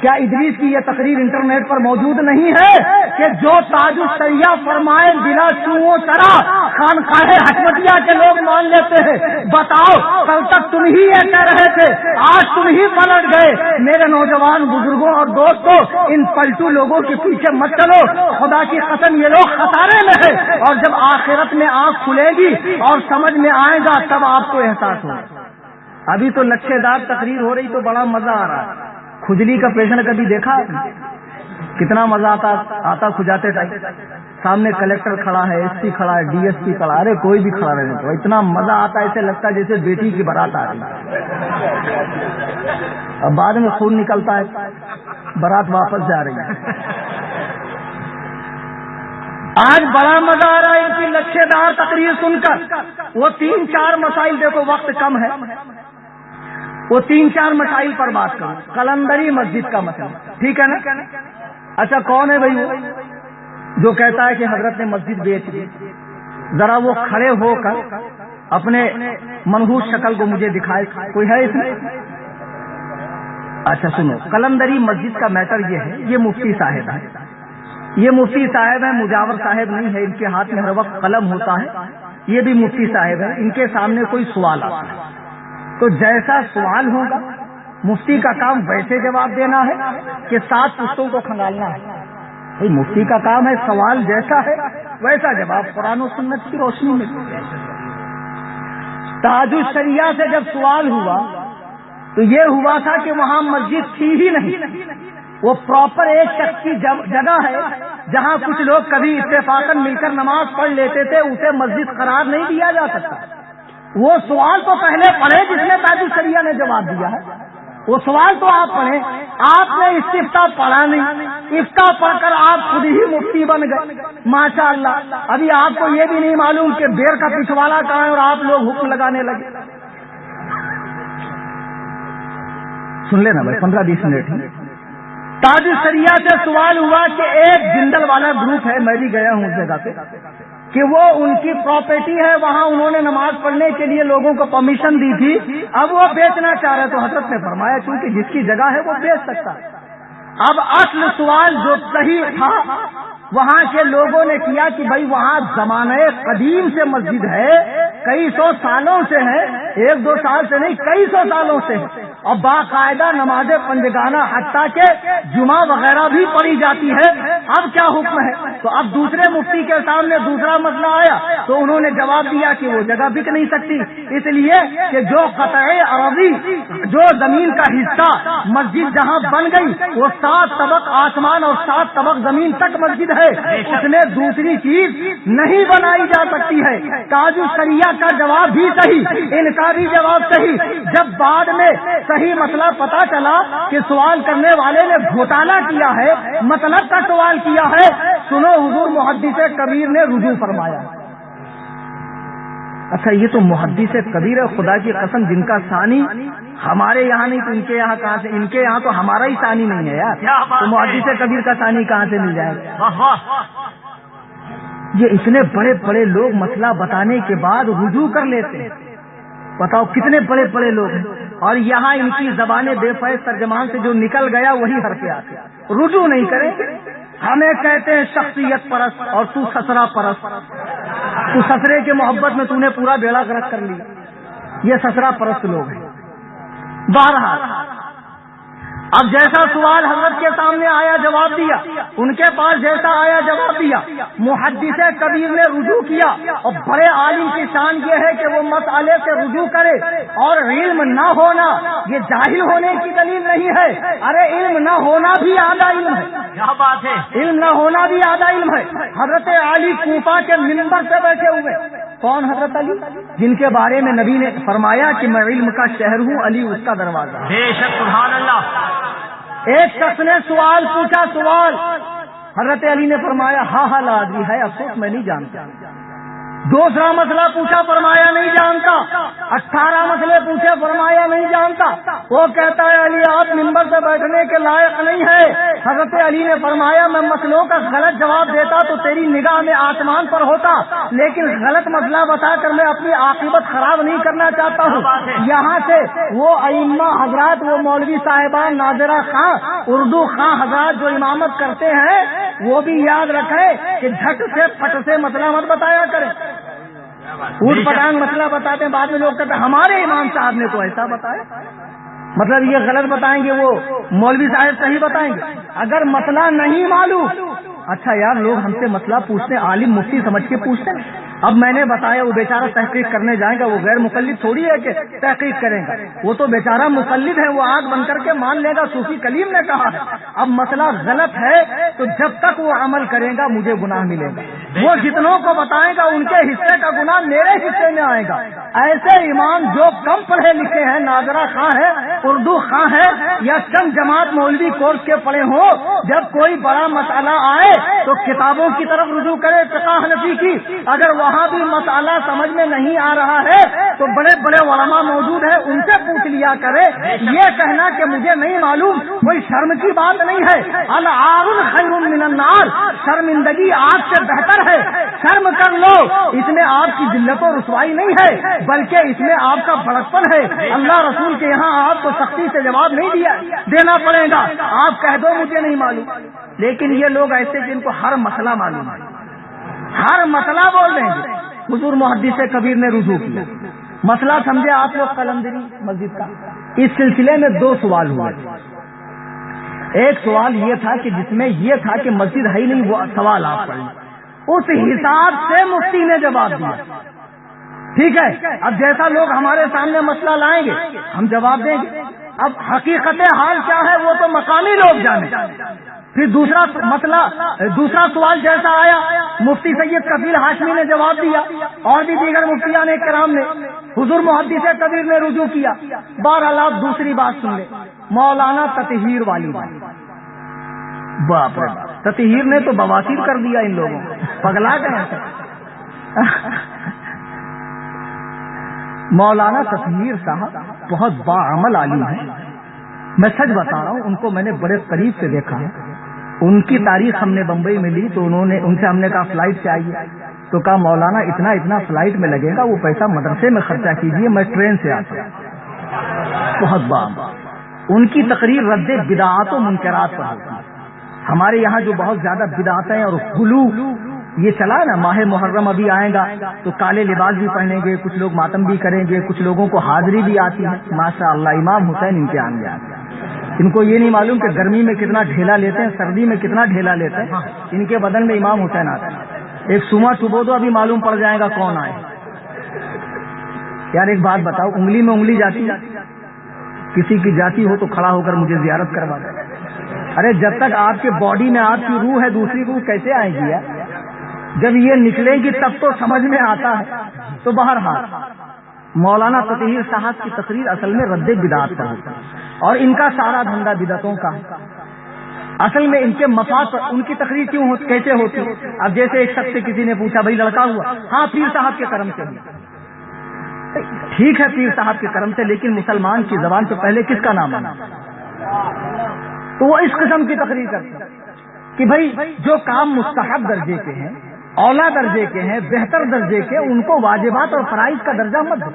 کیا ادریس کی یہ تقریر انٹرنیٹ پر موجود نہیں ہے کہ جو تاج الشریعہ فرمائے بلا چوں چرا خانقاہ حکمتیہ کے لوگ مان لیتے ہیں؟ بتاؤ، کل تک تم ہی یہ کہہ رہے تھے، آج تم ہی پلٹ گئے۔ میرے نوجوان بزرگوں اور دوستوں، ان پلٹو لوگوں کے پیچھے مت چلو، خدا کی قسم یہ لوگ خسارے میں ہیں، اور جب آخرت میں آنکھ کھلے گی اور سمجھ میں آئے گا تب آپ کو احساس ہوگا۔ ابھی تو لچھے دار تقریر ہو رہی تو بڑا مزہ آ رہا ہے۔ کھجلی کا پیشنٹ کبھی دیکھا؟ کتنا مزہ آتا کھجاتے ٹائم، سامنے کلیکٹر کھڑا ہے، ایس پی کھڑا ہے، ڈی ایس پی کھڑا ہے، ارے کوئی بھی کھڑا رہے تو اتنا مزہ آتا ہے، ایسے لگتا ہے جیسے بیٹی کی بارات آ رہی ہے، اب بعد میں خون نکلتا ہے، بارات واپس جا رہی ہے۔ آج بڑا مزہ آ رہا ہے ان کی لچھے دار تقریر سن کر۔ وہ 3-4 مسائل، دیکھو وقت کم ہے، وہ 3-4 مسائل پر بات کروں۔ قلندری مسجد کا مسئلہ، ٹھیک ہے نا؟ اچھا کون ہے بھائی وہ جو کہتا ہے کہ حضرت نے مسجد بیچ دی؟ ذرا وہ کھڑے ہو کر اپنے منحوس شکل کو مجھے دکھائے، کوئی ہے اس میں؟ اچھا سنو، قلندری مسجد کا میٹر یہ ہے، یہ مفتی صاحب ہے، یہ مفتی صاحب ہے، مجاور صاحب نہیں ہے، ان کے ہاتھ میں ہر وقت قلم ہوتا ہے، یہ بھی مفتی صاحب ہے، ان کے سامنے کوئی سوال آتا ہے تو جیسا سوال ہوگا مفتی کا کام ویسے جواب دینا ہے کہ 7 پشتوں کو کھنگالنا ہے؟ مفتی کا کام ہے سوال جیسا ہے ویسا جواب، قرآن و سنت کی روشنی میں۔ تاج الشریعہ سے جب سوال ہوا تو یہ ہوا تھا کہ وہاں مسجد تھی ہی نہیں، وہ پراپر ایک شخص کی جگہ ہے جہاں کچھ لوگ کبھی اتفاقاً مل کر نماز پڑھ لیتے تھے، اسے مسجد قرار نہیں دیا جا سکتا۔ وہ سوال تو پہلے پڑھے جس میں تاج الشریعہ نے جواب دیا ہے، وہ سوال تو آپ پڑھیں۔ آپ نے استفتاء پڑھا نہیں، افتاء پڑھ کر آپ خود ہی مفتی بن گئے، ماشاء اللہ۔ ابھی آپ کو یہ بھی نہیں معلوم کہ بیر کا پچھواڑا کہاں ہے اور آپ لوگ حکم لگانے لگے۔ سن لینا بھائی 15-20 منٹ۔ تاج الشریعہ سے سوال ہوا کہ ایک جندل والا گروپ ہے، میں بھی گیا ہوں اس جگہ پہ، کہ وہ ان کی پراپرٹی ہے، وہاں انہوں نے نماز پڑھنے کے لیے لوگوں کو پرمیشن دی تھی، اب وہ بیچنا چاہ رہے تو حضرت نے فرمایا چونکہ جس کی جگہ ہے وہ بیچ سکتا ہے۔ اب اصل سوال جو صحیح تھا وہاں کے لوگوں نے کیا کہ بھائی وہاں زمانہ قدیم سے مسجد ہے، کئی سو سالوں سے ہے، 1-2 سال سے نہیں، کئی سو سالوں سے ہے، اور باقاعدہ نماز پنجگانہ حتیٰ کہ جمعہ وغیرہ بھی پڑھی جاتی ہے، اب کیا حکم ہے؟ تو اب دوسرے مفتی کے سامنے دوسرا مسئلہ آیا تو انہوں نے جواب دیا کہ وہ جگہ بک نہیں سکتی، اس لیے کہ جو قطع ارضی، جو زمین کا حصہ مسجد جہاں بن گئی وہ 7 طبق آسمان اور 7 طبق زمین تک مسجد ہے، اس میں دوسری چیز نہیں بنائی جا سکتی ہے۔ تاج الشریعہ کا جواب بھی صحیح، ان کا بھی جواب صحیح۔ جب بعد میں صحیح مسئلہ پتا چلا کہ سوال کرنے والے نے گھوٹالہ کیا ہے، مطلب کا سوال کیا ہے، سنو حضور محدث کبیر نے رجوع فرمایا۔ اچھا یہ تو محدث کبیر ہے، خدا کی قسم جن کا ثانی ہمارے یہاں نہیں تو ان کے یہاں کہاں سے؟ ان کے یہاں تو ہمارا ہی ثانی نہیں ہے یار، تو محدث کبیر کا ثانی کہاں سے مل جائے گا؟ یہ اتنے بڑے بڑے لوگ مسئلہ بتانے کے بعد رجوع کر لیتے ہیں، بتاؤ کتنے بڑے بڑے لوگ ہیں، اور یہاں ان کی زبانیں بے فیض ترجمان سے جو نکل گیا وہی حرف آتے، رجوع نہیں کریں۔ ہمیں کہتے ہیں شخصیت پرست اور تو سسرا پرست، تو سسرے کے محبت میں تو نے پورا بیڑا گرک کر لی، یہ سسرا پرست لوگ ہیں۔ بہرحال اب جیسا سوال حضرت کے سامنے آیا جواب دیا، ان کے پاس جیسا آیا جواب دیا، محدث کبیر نے رجوع کیا، اور بڑے عالم کی شان یہ ہے کہ وہ مسئلے سے رجوع کرے، اور علم نہ ہونا یہ جاہل ہونے کی دلیل نہیں ہے، ارے علم نہ ہونا بھی آدھا علم ہے، کیا بات ہے، علم نہ ہونا بھی آدھا علم ہے۔ حضرت علی کوفہ کے منبر سے بیٹھے ہوئے، کون حضرت علی جن کے بارے میں نبی نے فرمایا کہ میں علم کا شہر ہوں، علی اس کا دروازہ، بے شک سبحان اللہ۔ ایک شخص نے سوال پوچھا، سوال حضرت علی نے فرمایا ہاں لا ادری ہے، افسوس میں نہیں جانتا۔ دوسرا مسئلہ پوچھا، فرمایا نہیں جانتا۔ 18 مسئلے پوچھے، فرمایا نہیں جانتا۔ وہ کہتا ہے علی آپ منبر سے بیٹھنے کے لائق نہیں ہے، حضرت علی نے فرمایا میں مسئلوں کا غلط جواب دیتا تو تیری نگاہ میں آسمان پر ہوتا، لیکن غلط مسئلہ بتا کر میں اپنی عاقبت خراب نہیں کرنا چاہتا ہوں۔ یہاں سے وہ ائمہ حضرات، وہ مولوی صاحبان، ناظرہ خاں، اردو خاں حضرات جو امامت کرتے ہیں وہ بھی یاد رکھیں کہ جھٹ سے پٹ سے مسئلہ مت بتایا کریں، اوٹ پٹانگ مسئلہ بتاتے ہیں، بعد میں لوگ کہتے ہیں ہمارے امام صاحب نے تو ایسا بتایا، مطلب یہ غلط بتائیں گے، وہ مولوی صاحب صحیح بتائیں گے۔ اگر مسئلہ نہیں معلوم، اچھا یار لوگ ہم سے مسئلہ پوچھتے ہیں، عالم مفتی سمجھ کے پوچھتے ہیں، اب میں نے بتایا وہ بیچارہ تحقیق کرنے جائے گا، وہ غیر مقلد تھوڑی ہے کہ تحقیق کرے گا، وہ تو بیچارہ مقلد ہے، وہ آنکھ بن کر کے مان لے گا، صوفی کلیم نے کہا ہے۔ اب مسئلہ غلط ہے تو جب تک وہ عمل کرے گا مجھے گناہ ملے گا، وہ جتنوں کو بتائے گا ان کے حصے کا گناہ میرے حصے میں آئے گا۔ ایسے امام جو کم پڑھے لکھے ہیں، ناظرہ خاں ہے، اردو خاں ہے، یا چند جماعت مولوی کورس کے پڑھے ہوں، جب کوئی بڑا مسئلہ آئے تو کتابوں کی طرف رجوع کرے، فقہ حنفی کی، اگر وہاں بھی مسئلہ سمجھ میں نہیں آ رہا ہے تو بڑے بڑے علماء موجود ہیں، ان سے پوچھ لیا کرے۔ یہ کہنا کہ مجھے نہیں معلوم کوئی شرم کی بات نہیں ہے۔ العار خیر من النار، شرمندگی آگ سے بہتر ہے، شرم کر لو، اس میں آپ کی ذلت و رسوائی نہیں ہے بلکہ اس میں آپ کا بڑکپن ہے۔ اللہ رسول کے یہاں آپ کو سختی سے جواب نہیں دینا پڑے گا، آپ کہہ دو مجھے نہیں معلوم۔ لیکن یہ لوگ ایسے جن کو ہر مسئلہ معلوم ہے، ہر مسئلہ بول دیں گے۔ حضور محدث کبیر نے رجوع کیا، مسئلہ سمجھے آپ لوگ قلندری مسجد کا۔ اس سلسلے میں 2 سوال ہوئے۔ ایک سوال یہ تھا کہ جس میں یہ تھا کہ مسجد ہے ہی نہیں، وہ سوال آپ پڑھ لیں، اس حساب سے مفتی نے جواب دیا، ٹھیک ہے۔ اب جیسا لوگ ہمارے سامنے مسئلہ لائیں گے ہم جواب دیں گے، اب حقیقت حال کیا ہے وہ تو مقامی لوگ جانیں۔ پھر دوسرا سوال جیسا آیا، مفتی سید کبیر ہاشمی نے جواب دیا، اور بھی دیگر مفتیان کرام نے، حضور محدث کبیر نے رجوع کیا۔ بہرحال آپ دوسری بات سن لیں، مولانا تطہیر والی بات، باپ رے باپ، تطہیر نے تو بواسیر کر دیا ان لوگوں کو، پگلا گئے۔ مولانا تطہیر صاحب بہت باعمل عالم ہیں، میں سچ بتا رہا ہوں، ان کو میں نے بڑے قریب سے دیکھا ہے۔ ان کی تاریخ ہم نے بمبئی میں لی تو ان سے ہم نے کہا فلائٹ سے آئیے، تو کہا مولانا اتنا فلائٹ میں لگے گا، وہ پیسہ مدرسے میں خرچہ کیجیے، میں ٹرین سے آتا ہوں۔ بہت باعمل، ان کی تقریر رد بدعات و منکرات پر ہوتی ہے۔ ہمارے یہاں جو بہت زیادہ بدعتیں اور غلو یہ چلا نا، ماہ محرم ابھی آئے گا تو کالے لباس بھی پہنیں گے، کچھ لوگ ماتم بھی کریں گے، کچھ لوگوں کو حاضری بھی آتی ہے۔ ماشاء اللہ امام حسین امتحان میں آتے ہیں، ان کو یہ نہیں معلوم کہ گرمی میں کتنا ڈھیلا لیتے ہیں، سردی میں کتنا ڈھیلا لیتے ہیں، ان کے بدن میں امام حسین آتے ہیں۔ ایک سما چبو دو ابھی معلوم پڑ جائے گا کون آئے۔ یار ایک بات بتاؤ، انگلی میں انگلی جاتی ہے، کسی کی جاتی ہو تو کھڑا ہو کر مجھے زیارت کروا دے۔ ارے جب تک آپ کے باڈی میں آپ کی روح ہے، دوسری روح کیسے آئے گی یار؟ جب یہ نکلے گی تب تو سمجھ میں آتا ہے۔ تو بہرحال مولانا تطہیر صاحب کی تقریر اصل میں رد بدعات پر ہوتا ہے، اور ان کا سارا دھندا بدعتوں کا ہے۔ اصل میں ان کے مفاد پر ان کی تقریر کیسے ہوتی ہے؟ اب جیسے ایک شخص سے کسی نے پوچھا بھائی لڑکا ہوا، ہاں پیر صاحب کے کرم سے ہوا۔ ٹھیک ہے پیر صاحب کے کرم سے، لیکن مسلمان کی زبان سے پہلے کس کا نام آنا؟ تو وہ اس قسم کی تقریر کرتے ہیں کہ بھائی جو کام مستحب درجے کے ہیں، اولا درجے کے ہیں، بہتر درجے کے، ان کو واجبات اور فرائض کا درجہ مت دو۔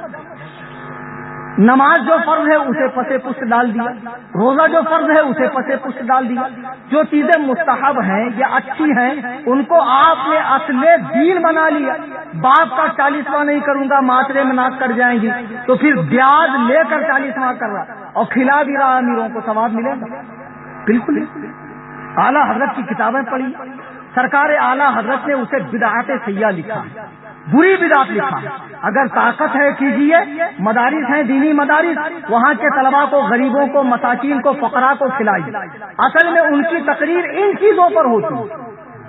نماز جو فرض ہے اسے پسے پشت ڈال دیا، روزہ جو فرض ہے اسے پسے پشت ڈال دیا۔ جو چیزیں مستحب ہیں یا اچھی ہیں ان کو آپ نے اصل دین بنا لیا۔ باپ کا 40واں نہیں کروں گا، معاشرے میں ناک کٹ جائیں گی، تو پھر بیاج لے کر 40واں کر رہا اور کھلا بھی رہا، امیروں کو ثواب ملے گا؟ بالکل۔ اعلیٰ حضرت کی کتابیں پڑھی، سرکار اعلیٰ حضرت نے اسے بدعات سیاح لکھا، بری بدعت لکھا۔ اگر طاقت ہے کیجیے، مدارس ہیں دینی مدارس، وہاں کے طلباء کو، غریبوں کو، مساکین کو، فقراء کو کھلائیے۔ اصل میں ان کی تقریر ان چیزوں پر ہوتی ہے،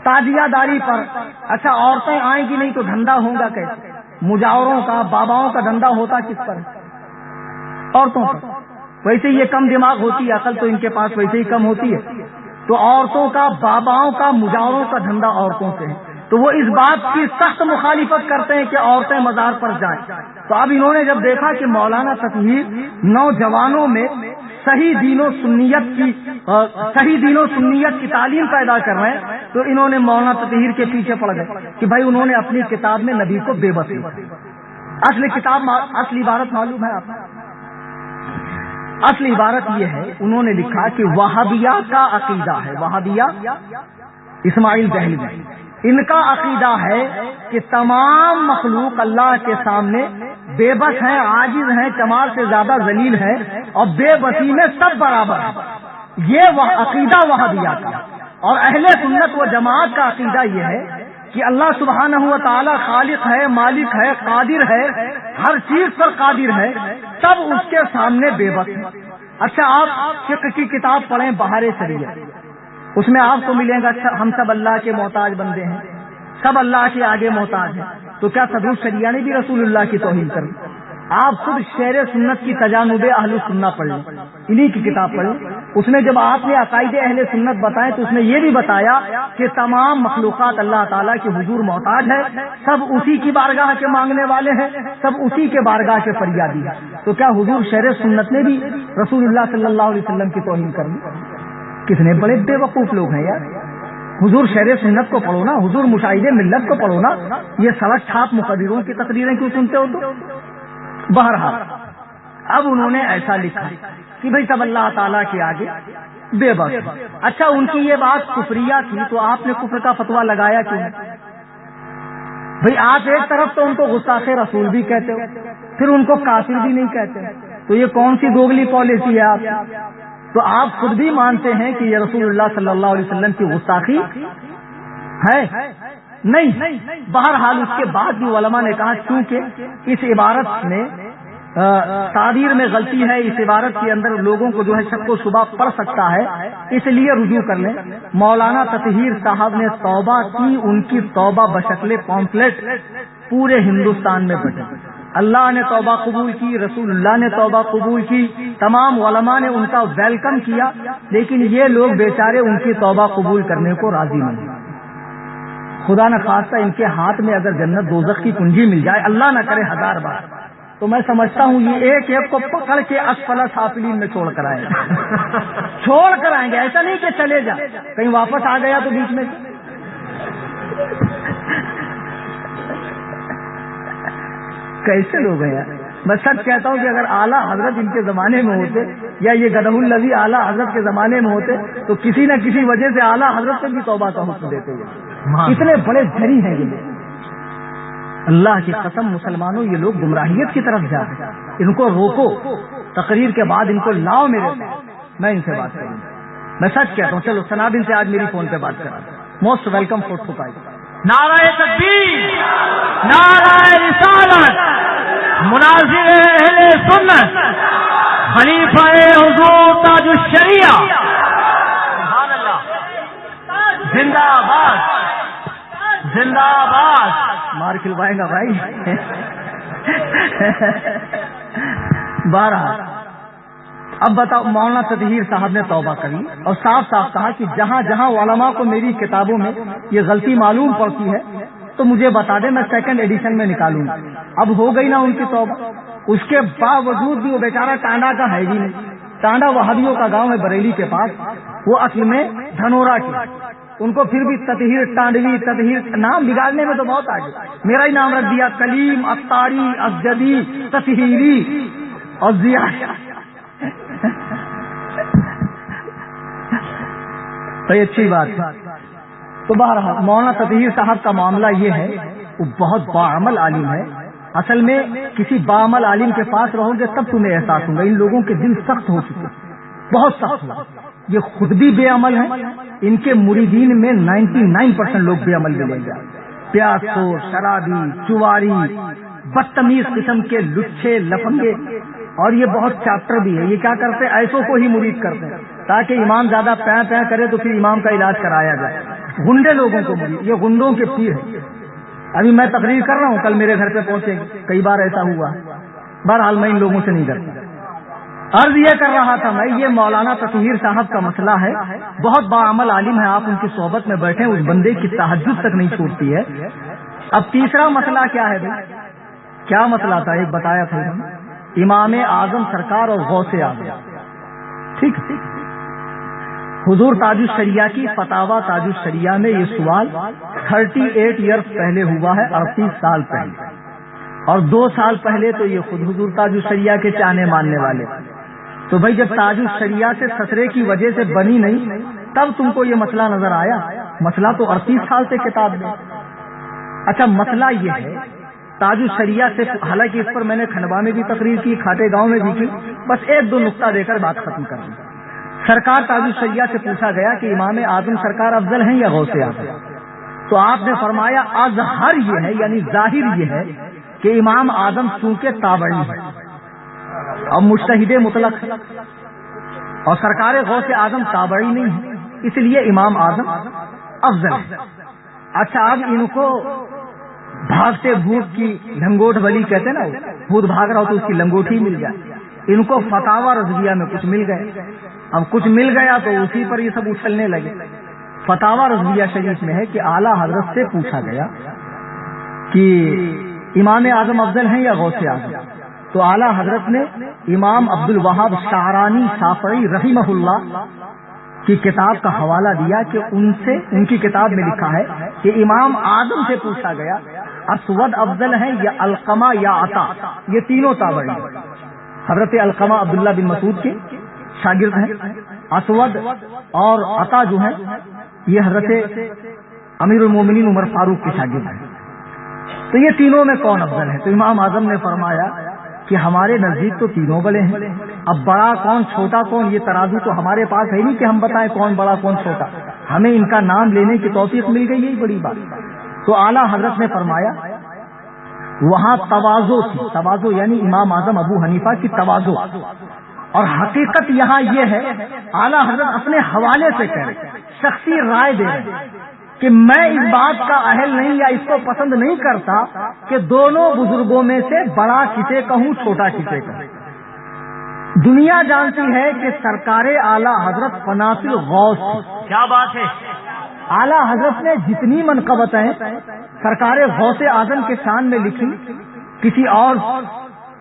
تازیہ داری پر۔ اچھا عورتیں آئیں گی نہیں تو دھندا ہوگا کیسے؟ مجاوروں کا، باباؤں کا دھندا ہوتا کس پر؟ عورتوں پر۔ ویسے یہ کم دماغ ہوتی ہے، عقل تو ان کے پاس ویسے ہی کم ہوتی ہے، تو عورتوں کا، باباؤں کا، مجاوروں کا دھندا عورتوں سے ہے، تو وہ اس بات کی سخت مخالفت کرتے ہیں کہ عورتیں مزار پر جائیں۔ تو اب انہوں نے جب دیکھا کہ مولانا تطہیر نوجوانوں میں صحیح دین و سنیت کی تعلیم پیدا کر رہے ہیں، تو انہوں نے مولانا تطہیر کے پیچھے پڑ گئے کہ بھائی انہوں نے اپنی کتاب میں نبی کو بے بس لکھا۔ اصل عبارت معلوم ہے آپ کو؟ اصل عبارت یہ ہے، انہوں نے لکھا کہ وہابیہ کا عقیدہ ہے، وہابیہ اسماعیل دہلوی، ان کا عقیدہ ہے کہ تمام مخلوق اللہ کے سامنے بے بس ہیں، عاجز ہیں، کمال سے زیادہ ذلیل ہے، اور بے بسی میں سب برابر ہیں۔ یہ عقیدہ وہابیہ کا، اور اہل سنت و جماعت کا عقیدہ یہ ہے کہ اللہ سبحانہ و تعالی خالق ہے، مالک ہے، قادر ہے، ہر چیز پر قادر ہے، سب اس کے سامنے بے بس ہیں۔ اچھا، آپ فقہ کی کتاب پڑھیں بہار شریعت، اس میں آپ کو ملے گا ہم سب اللہ کے محتاج بندے ہیں، سب اللہ کے آگے محتاج ہیں، تو کیا صدر شریعہ نے بھی رسول اللہ کی توہین کر دی؟ آپ خود شعر سنت کی تجانب اہل سنت پڑھ لیں، انہی کی کتاب پڑھ لیں، اس میں جب آپ نے عقائد اہل سنت بتائے تو اس نے یہ بھی بتایا کہ تمام مخلوقات اللہ تعالیٰ کے حضور محتاج ہے، سب اسی کی بارگاہ کے مانگنے والے ہیں، سب اسی کے بارگاہ کے فریادی ہیں۔ تو کیا حضور شعر سنت نے بھی رسول اللہ صلی اللہ علیہ وسلم کی توہین کر دی؟ کتنے بڑے بے وقوف لوگ ہیں یار! حضور شعر سنت کو پڑھو نا، حضور مشاہد ملت کو پڑھو نا، یہ سڑک چھاپ مقرروں کی تقریریں کیوں سنتے ہو؟ تو بہرحال اب انہوں نے ایسا لکھا کہ بھئی سب اللہ تعالیٰ کے آگے بے بس۔ اچھا، ان کی یہ بات کفریہ تھی تو آپ نے کفر کا فتویٰ لگایا کیوں؟ بھئی آپ ایک طرف تو ان کو گستاخ رسول بھی کہتے ہو، پھر ان کو کافر بھی نہیں کہتے، تو یہ کون سی دوگلی پالیسی ہے آپ؟ تو آپ خود بھی مانتے ہیں کہ یہ رسول اللہ صلی اللہ علیہ وسلم کی گستاخی ہے؟ نہیں۔ بہرحال اس کے بعد بھی علماء نے کہا کیونکہ اس عبارت میں تعبیر میں غلطی ہے، اس عبارت کے اندر لوگوں کو جو ہے شک و شبہ پڑ سکتا ہے، اس لیے رجوع کر لیں۔ مولانا تطہیر صاحب نے توبہ کی، ان کی توبہ بشکل پامفلیٹ پورے ہندوستان میں بٹی۔ اللہ نے توبہ قبول کی، رسول اللہ نے توبہ قبول کی، تمام علماء نے ان کا ویلکم کیا، لیکن یہ لوگ بیچارے ان کی توبہ قبول کرنے کو راضی نہیں۔ خدا نہ خواستہ ان کے ہاتھ میں اگر جنت دوزخ کی کنجی مل جائے، اللہ نہ کرے 1000 بار، تو میں سمجھتا ہوں یہ ایک ایک کو پکڑ کے اسفل سافلین میں چھوڑ کر آئیں گے، چھوڑ کر آئیں گے، ایسا نہیں کہ چلے جا، کہیں واپس آ گیا تو بیچ میں۔ کیسے لوگ ہیں یار! میں سچ کہتا ہوں کہ اگر اعلیٰ حضرت ان کے زمانے میں ہوتے، یا یہ گدہ الذی اعلیٰ حضرت کے زمانے میں ہوتے، تو کسی نہ کسی وجہ سے اعلیٰ حضرت سے بھی توبہ کا حکم دیتے ہیں۔ اتنے بڑے جری ہیں یہ، اللہ کی قسم مسلمانوں، یہ لوگ گمراہیت کی طرف جا رہے ہیں، ان کو روکو، تقریر کے بعد ان کو لاؤ میرے پاس، میں ان سے بات کروں گا۔ میں سچ کہتا ہوں، چلو سنابل سے آج میری فون پہ بات کرا، موسٹ ویلکم فور ٹھکائی۔ نعرہ تکبیر، نعرہ رسالت، مناظر اہل سنت، خلیفہ حضور تاج الشریعہ، سبحان اللہ، زندہ آباد، زندہ آباد۔ مار کھلوائے گا بھائی۔ بارہ اب بتاؤ، مولانا تطہیر صاحب نے توبہ کری اور صاف صاف کہا کہ جہاں جہاں علماء کو میری کتابوں میں یہ غلطی معلوم پڑتی ہے تو مجھے بتا دیں، میں سیکنڈ ایڈیشن میں نکالوں گا۔ اب ہو گئی نا ان کی توبہ، اس کے باوجود بھی وہ بیچارہ ٹانڈا کا ہے بھی نہیں۔ ٹانڈا وہابیوں کا گاؤں ہے بریلی کے پاس، وہ اصل میں دھنورا کی، ان کو پھر بھی تطہیر ٹانڈوی، تطہیر نام بگاڑنے میں تو بہت آگے، میرا ہی نام رکھ دیا، کلیم، اختاری، اسجدی، تطہیری اور ضیاء۔ تو یہ اچھی بات ہے۔ تو بہرحال مولانا تطہیر صاحب کا معاملہ یہ ہے، وہ بہت باعمل عالم ہے۔ اصل میں کسی باعمل عالم کے پاس رہو گے تب تمہیں احساس ہوگا، ان لوگوں کے دل سخت ہو چکے، بہت سخت ہوا۔ یہ خود بھی بے عمل ہیں، ان کے مریدین میں 99% لوگ بے عمل ملیں گے، پیاس خور، شرابی، چواری، بدتمیز قسم کے لچھے لفنگے، اور یہ بہت چیپٹر بھی ہے۔ یہ کیا کرتے ہیں، ایسوں کو ہی مرید کرتے ہیں تاکہ امام زیادہ پیں پیں کرے تو پھر امام کا علاج کرایا جائے۔ گنڈے لوگوں کو مرید، یہ گنڈوں کے پیر ہیں۔ ابھی میں تقریر کر رہا ہوں، کل میرے گھر پہ پہنچے گی، کئی بار ایسا ہوا۔ بہرحال میں ان لوگوں سے نہیں ڈرتا۔ عرض یہ کر رہا تھا میں، یہ مولانا تطہیر صاحب کا مسئلہ ہے، بہت باعمل عالم ہے، آپ ان کی صحبت میں بیٹھیں، اس بندے کی تہجد تک نہیں چھوٹتی ہے۔ اب تیسرا مسئلہ کیا ہے بھائی؟ کیا مسئلہ تھا؟ ایک بتایا تھا امام اعظم سرکار اور غوث اعظم، ٹھیک ہے. حضور تاج الشریعہ کی فتاوا تاج الشریعہ میں یہ سوال 38 ایئرس پہلے ہوا ہے، 38 سال پہلے، اور 2 سال پہلے تو یہ خود حضور تاج الشریعہ کے چاہنے ماننے والے. تو بھائی جب تاج الشریعہ سے خطرے کی وجہ سے بنی نہیں تب تم کو یہ مسئلہ نظر آیا؟ مسئلہ تو 38 سال سے کتاب میں. اچھا مسئلہ یہ ہے تاج الشریعہ سے، حالانکہ اس پر میں نے کھنڈوا میں بھی تقریر کی، کھاٹے گاؤں میں بھی کی، بس 1-2 نقطہ دے کر بات ختم کر دی. سرکار تاج الشریعہ سے پوچھا گیا کہ امام اعظم سرکار افضل ہیں یا غوث اعظم؟ تو آپ نے فرمایا اظہر یہ ہے، یعنی ظاہر یہ ہے کہ امام اعظم چونکہ تابعی ہے اور مجتہد مطلق ہے، اور سرکار غوث اعظم تابعی نہیں ہے، اس لیے امام اعظم افضل ہے. اچھا اب ان کو بھاگتے بھوت کی لنگوٹ ولی کہتے نا، بھوت بھاگ رہا ہو تو اس کی لنگوٹی مل جائے. ان کو فتاوا رضویہ میں کچھ مل گئے، اب کچھ مل گیا تو اسی پر یہ سب اچھلنے لگے. فتاوا رضویہ شریف میں ہے کہ اعلیٰ حضرت سے پوچھا گیا کہ امام اعظم افضل ہیں یا غوث اعظم؟ تو اعلیٰ حضرت نے امام عبد الوہاب شعرانی شافعی رحمہ اللہ کی کتاب کا حوالہ دیا کہ ان کی کتاب میں لکھا ہے کہ امام اعظم سے پوچھا گیا اسود افضل ہیں یا علقمہ یا عطا؟ یہ تینوں تابعی ہیں. حضرت علقمہ عبداللہ بن مسعود کے شاگرد ہیں، اسود اور عطا جو ہیں یہ حضرت امیر المومنین عمر فاروق کے شاگرد ہیں. تو یہ تینوں میں کون افضل ہے؟ تو امام اعظم نے فرمایا کہ ہمارے نزدیک تو تینوں بڑے ہیں، اب بڑا کون چھوٹا کون یہ ترازو تو ہمارے پاس ہے نہیں کہ ہم بتائیں کون بڑا کون چھوٹا، ہمیں ان کا نام لینے کی توفیق مل گئی، یہی بڑی بات. تو اعلیٰ حضرت نے فرمایا وہاں تواضع تھی، تواضع یعنی امام اعظم ابو حنیفہ کی تواضع، اور حقیقت یہاں یہ ہے اعلیٰ حضرت اپنے حوالے سے کہہ رہے، شخصی رائے دے رہے ہیں کہ میں اس بات کا اہل نہیں یا اس کو پسند نہیں کرتا کہ دونوں بزرگوں میں سے بڑا کسے کہوں چھوٹا کسے کہوں. دنیا جانتی ہے کہ سرکار اعلیٰ حضرت فناصل غوث، کیا بات ہے. اعلیٰ حضرت نے جتنی منقبتیں سرکار غوث اعظم کے شان میں لکھی، کسی اور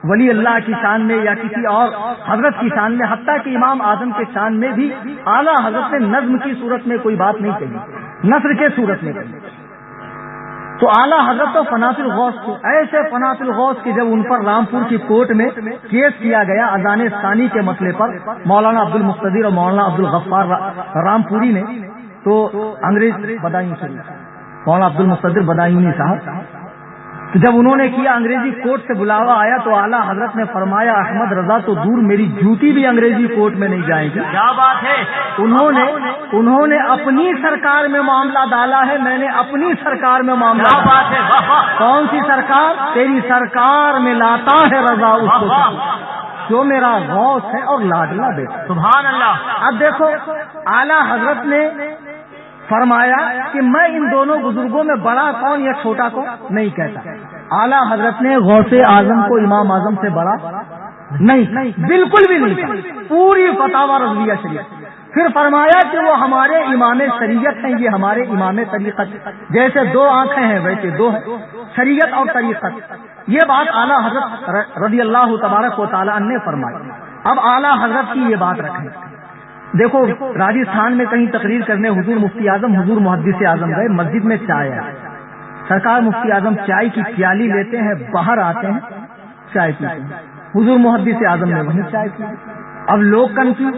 ولی اللہ کی شان میں یا کسی اور حضرت کی شان میں، حتیٰ کہ امام اعظم کے شان میں بھی اعلیٰ حضرت نے نظم کی صورت میں کوئی بات نہیں کہی، نثر کے صورت میں کہی. تو اعلیٰ حضرت تو فناصل غوث تھے، ایسے فناصل غوث کہ جب ان پر رامپور کی کورٹ میں کیس کیا گیا اذان ثانی کے مسئلے پر مولانا عبد المقتدر اور مولانا عبد الغفار رامپوری نے، تو انگریز بدایوں سے مولانا عبد المقتدر بدایونی صاحب، تو جب انہوں نے کیا انگریزی کورٹ سے بلاوا آیا تو اعلیٰ حضرت نے فرمایا احمد رضا تو دور میری جوتی بھی انگریزی کورٹ میں نہیں جائے گی. کیا بات ہے. انہوں نے اپنی سرکار میں معاملہ ڈالا ہے، میں نے اپنی سرکار میں معاملہ کیا بات ہے. کون سی سرکار؟ تیری سرکار میں لاتا ہے رضا اس کو جو میرا غوث ہے اور لاڈلا بیٹا. سبحان اللہ. اب دیکھو اعلیٰ حضرت نے فرمایا کہ میں ان دونوں بزرگوں میں بڑا کون یا چھوٹا کون نہیں کہتا. اعلیٰ حضرت نے غوث اعظم کو امام اعظم سے بڑا نہیں، بالکل بھی نہیں، پوری فتاوا رضویہ شریعت. پھر فرمایا کہ وہ ہمارے امام شریعت ہیں، یہ ہمارے امام طریقت، جیسے 2 آنکھیں ہیں ویسے 2 ہیں، شریعت اور طریقت. یہ بات اعلیٰ حضرت رضی اللہ تبارک و تعالیٰ نے فرمائی. اب اعلیٰ حضرت کی یہ بات رکھیں. دیکھو راجستھان میں کہیں تقریر کرنے حضور مفتی اعظم حضور محدث اعظم گئے، مسجد میں چائے ہے، سرکار مفتی اعظم چائے کی پیالی لیتے ہیں، باہر آتے ہیں چائے پیتے ہیں، حضور محدث اعظم نے وہیں چائے پی. اب لوگ کنفیوز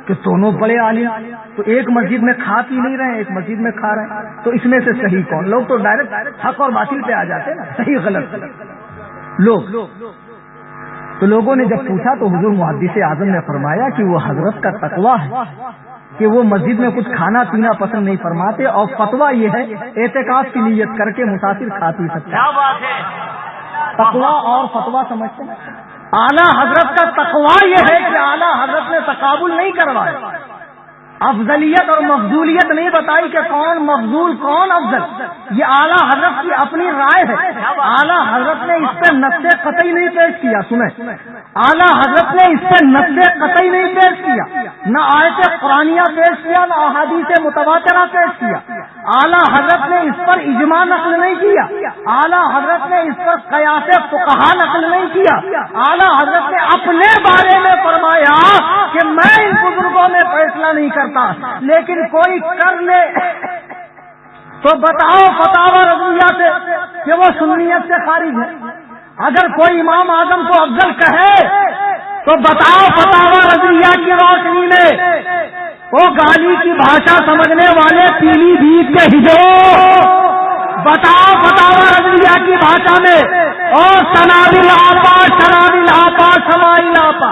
کہ دونوں بڑے عالم، تو ایک مسجد میں کھا پی نہیں رہے، ایک مسجد میں کھا رہے ہیں، تو اس میں سے صحیح کون؟ لوگ تو ڈائریکٹ حق اور باطل پہ آ جاتے ہیں نا، صحیح غلط لوگ. تو لوگوں نے جب پوچھا تو حضور محدث اعظم نے فرمایا کہ وہ حضرت کا تقویٰ ہے کہ وہ مسجد میں کچھ کھانا پینا پسند نہیں فرماتے، اور فتویٰ یہ ہے اعتکاف کی نیت کر کے مسافر کھا پی سکتا. کیا بات ہے. تقویٰ اور فتویٰ سمجھتے ہیں. اعلیٰ حضرت کا تقویٰ یہ ہے کہ اعلیٰ حضرت نے تقابل نہیں کروایا، افضلیت اور مفضولیت نہیں بتائی کہ کون مفضول کون افضل. یہ اعلیٰ حضرت کی اپنی رائے ہے. اعلیٰ حضرت نے اس پہ نص قطعی نہیں پیش کیا. سنیں، اعلیٰ حضرت نے اس پہ نص قطعی نہیں پیش کیا، نہ آیت قرآنیہ پیش کیا، نہ احادیث متواترہ پیش کیا. اعلیٰ حضرت نے اس پر اجماع نقل نہیں کیا، اعلیٰ حضرت نے اس پر قیاس فقہا نقل نہیں کیا، اعلیٰ حضرت نے اپنے بارے میں فرمایا کہ میں ان بزرگوں میں فیصلہ نہیں کرتا، لیکن کوئی کر لے تو بتاؤ فتاوی رضویہ سے کہ وہ سنیت سے خارج ہے۔ اگر کوئی امام اعظم کو افضل کہے تو بتاؤ فتاوی رضویہ کی روشنی میں وہ گالی کی بھاشا سمجھنے والے پیلی بھیت کے ہجو، بتاؤ فتاوی رضویہ کی بھاشا میں اور سنابل آپا سمائل آپا،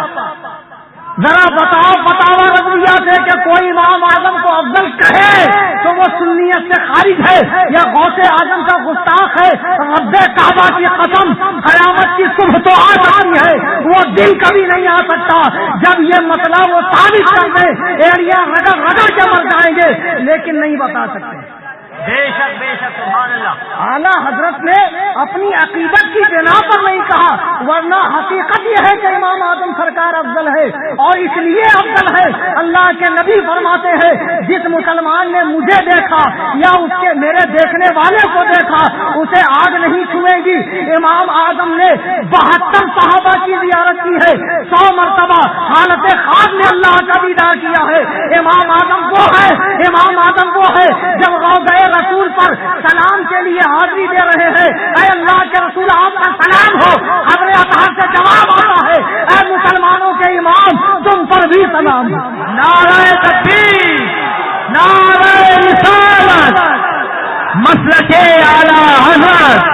ذرا بتاؤ فتاوی رضویہ سے کہ کوئی امام اعظم کو افضل کہے تو وہ سنیت سے خارج ہے یا غوث اعظم کا گستاخ ہے۔ رب کعبہ کی قسم، قیامت کی صبح تو آ سکتی ہے، وہ دن کبھی نہیں آ سکتا جب یہ مسئلہ وہ ثابت کر دے، ایڑیاں رگڑ رگڑ کے مر جائیں گے لیکن نہیں بتا سکتے۔ بے شک سبحان اللہ۔ اعلیٰ حضرت نے اپنی عقیدت کی بنا پر نہیں کہا، ورنہ حقیقت یہ ہے کہ امام اعظم سرکار افضل ہے، اور اس لیے افضل ہے اللہ کے نبی فرماتے ہیں جس مسلمان نے مجھے دیکھا یا اس کے میرے دیکھنے والے کو دیکھا اسے آگ نہیں چھوئے گی۔ امام اعظم نے 72 صحابہ کی زیارت کی ہے، 100 مرتبہ حالت خواب میں اللہ کا دیدار کیا ہے۔ امام اعظم وہ ہے، امام اعظم وہ ہے جب روضہ رسول پر سلام کے لیے حاضری دے رہے ہیں، اے اللہ کے رسول آپ کا سلام ہو، حضرت اطہر سے جواب آتا ہے اے مسلمانوں کے امام تم پر بھی سلام ہو۔ نعرہ تکبیر، نعرہ رسالت، مسلک اعلیٰ حضرت،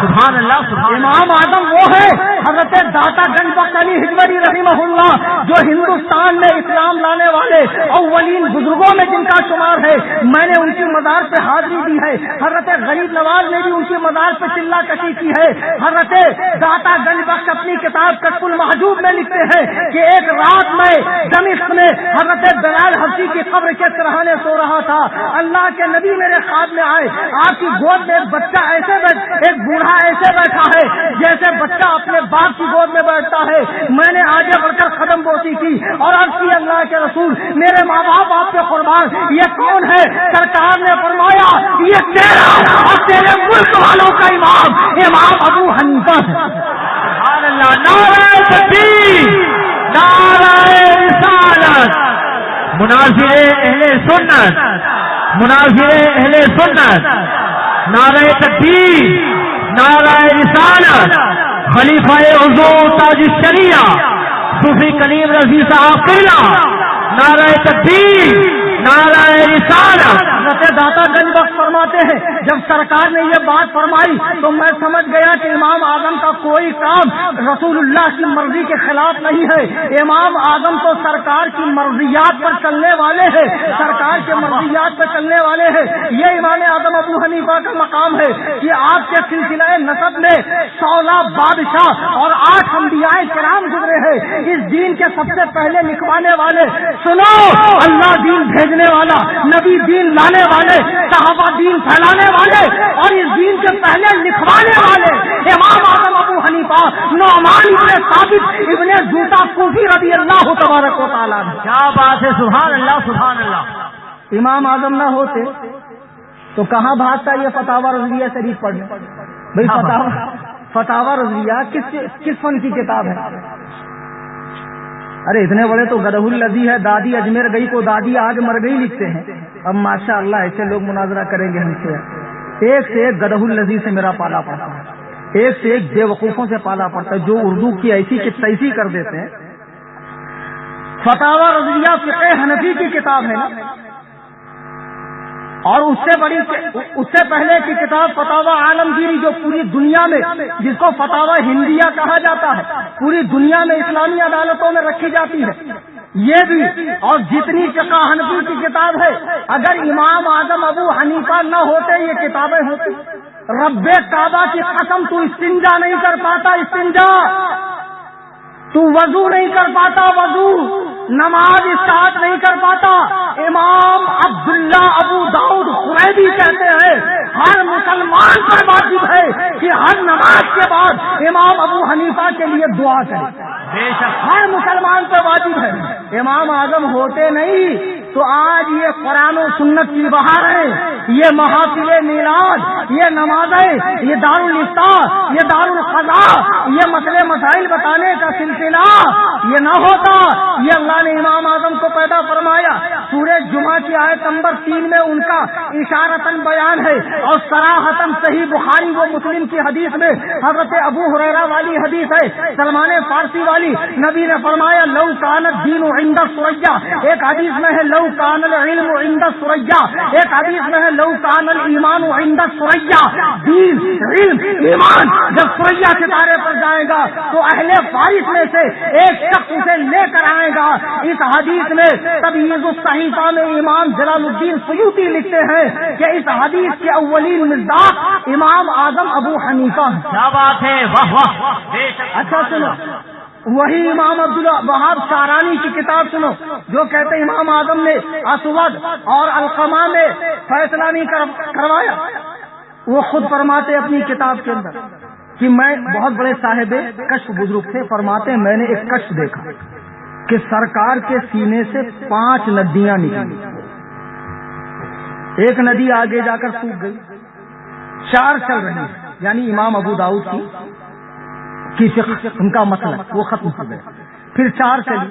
سبحان اللہ سبحان اللہ۔ امام اعظم وہ ہے حضرت داتا گنج بخش علی حجویری رحمہ اللہ جو ہندوستان میں اسلام لانے والے اولین بزرگوں میں جن کا شمار ہے۔ میں نے ان کی مزار پہ حاضری دی ہے، حضرت غریب نواز نے بھی ان کی مزار پہ چلہ کشی کی ہے۔ حضرت داتا گنج بخش اپنی کتاب کشف المحجوب میں لکھتے ہیں کہ ایک رات میں دمشق میں حضرت بلال حبشی کی قبر کے سرہانے سو رہا تھا، اللہ کے نبی میرے خواب میں آئے، آپ کی گود میں ایک بچہ ایک بوڑھا ایسے بیٹھا ہے جیسے بچہ اپنے باپ کی گود میں بیٹھتا ہے۔ میں نے آگے بڑھ کر قدم بوسی کی اور عرض کی اللہ کے رسول میرے ماں باپ آپ کے قربان، یہ کون ہے؟ سرکار نے فرمایا یہ تیرا اور تیرے ملک والوں کا امام ابو حنیفہ ہے۔ سبحان اللہ۔ نعرہ تکبیر، نعرہ رسالت، مناظر اہل سنت، مناظر اہل سنت، نعرہ تکبیر، نعرہ رسالت، خلیفہ حضور تاج الشریعہ صوفی کلیم رضی صاحب قبلہ، نعرہ تکبیر، نعرہ رسالت۔ حضرت داتا گنج بخش فرماتے ہیں جب سرکار نے یہ بات فرمائی تو میں سمجھ گیا کہ امام اعظم کا کوئی کام رسول اللہ کی مرضی کے خلاف نہیں ہے۔ امام اعظم تو سرکار کی مرضیات پر چلنے والے ہیں، سرکار کے مرضیات پر چلنے والے ہیں۔ یہ امام اعظم ابو حنیفہ کا مقام ہے کہ آپ کے سلسلہ نسب میں 16 بادشاہ اور 8 انبیاء کرام گزرے ہیں۔ اس دین کے سب سے پہلے لکھوانے والے، سنو، اللہ دین بھیجنے والا، نبی دین لانے والے، صحابہ دین پھیلانے والے اور اس دین کے پہلے لکھوانے والے امام اعظم ابو حنیفہ نعمان ابن ثابت ابن زوطا کوفی رضی اللہ تبارک و تعالیٰ۔ کیا بات ہے، سبحان اللہ سبحان اللہ۔ امام اعظم نہ ہوتے تو کہاں بھاگتا یہ فتاوی رضویہ شریف پڑھنے؟ بھائی فتاوی رضویہ کس فن کی کتاب ہے؟ ارے اتنے بڑے تو گدہ الذی ہے، دادی اجمیر گئی کو دادی آج مر گئی لکھتے ہیں۔ اب ماشاء اللہ ایسے لوگ مناظرہ کریں گے ہم سے، ایک سے ایک گدہ الذی سے میرا پالا پڑتا ہے، ایک سے ایک بے وقوفوں سے پالا پڑتا ہے جو اردو کی ایسی کی تیسی کر دیتے ہیں۔ فتاوی رضویہ فقہ حنفی کی کتاب ہے نا، اور اس سے پہلے کی کتاب فتاوی عالمگیری جو پوری دنیا میں، جس کو فتاوی ہندیہ کہا جاتا ہے، پوری دنیا میں اسلامی عدالتوں میں رکھی جاتی ہے، یہ بھی، اور جتنی فقہ حنفی کی کتاب ہے، اگر امام اعظم ابو حنیفہ نہ ہوتے یہ کتابیں ہوتی۔ رب کعبہ کی قسم تو استنجا نہیں کر پاتا، استنجا تو وضو نہیں کر پاتا، وضو نماز اسٹارٹ نہیں کر پاتا۔ امام عبداللہ ابو داؤد قریبی کہتے ہیں ہر مسلمان پر واجب ہے کہ ہر نماز کے بعد امام ابو حنیفہ کے لیے دعا کرے، ہر مسلمان پر واجب ہے۔ امام اعظم ہوتے نہیں تو آج یہ قرآن و سنت کی بہار ہے، یہ محافل میلاد، یہ نمازیں، یہ دارالافطار، یہ دارالقضاء، یہ مسئلے مسائل بتانے کا سلسلہ یہ نہ ہوتا، یہ اللہ نے امام اعظم کو پیدا فرمایا۔ سورہ جمعہ کی آیت نمبر 3 میں ان کا اشارتاً بیان ہے، اور صراحتاً صحیح بخاری و مسلم کی حدیث میں حضرت ابو ہریرہ والی حدیث ہے، سلمان فارسی والی، نبی نے فرمایا لو کان الدین عند الثریا، ایک حدیث میں ہے لو کان العلم عند الثریا، ایک حدیث میں ہے لو کان الایمان عند الثریا۔ دین، علم، ایمان جب ثریا ستارے پر جائے گا تو اہل فارس میں سے ایک شخص اسے لے کر آئے گا۔ اس حدیث میں تمییز الصحیفہ میں امام جلال الدین سیوطی لکھتے ہیں کہ اس حدیث کے اولین مصداق امام اعظم ابو حنیفہ ہیں۔ کیا بات ہے، واہ واہ۔ اچھا سنو، وہی امام عبدالوہاب شعرانی کی کتاب سنو جو کہتے ہیں امام اعظم نے اسود اور القمہ میں فیصلہ نہیں کروایا۔ وہ خود فرماتے اپنی کتاب کے اندر کہ میں بہت بڑے صاحب کشف بزرگ تھے، فرماتے ہیں میں نے ایک کشف دیکھا کہ سرکار کے سینے سے 5 ندیاں نکلی، ایک ندی آگے جا کر سوکھ گئی، 4 چل رہی ہیں، یعنی امام ابو داؤد کی فقہ ان کا مسئلہ وہ ختم ہو گیا، پھر 4 چلی،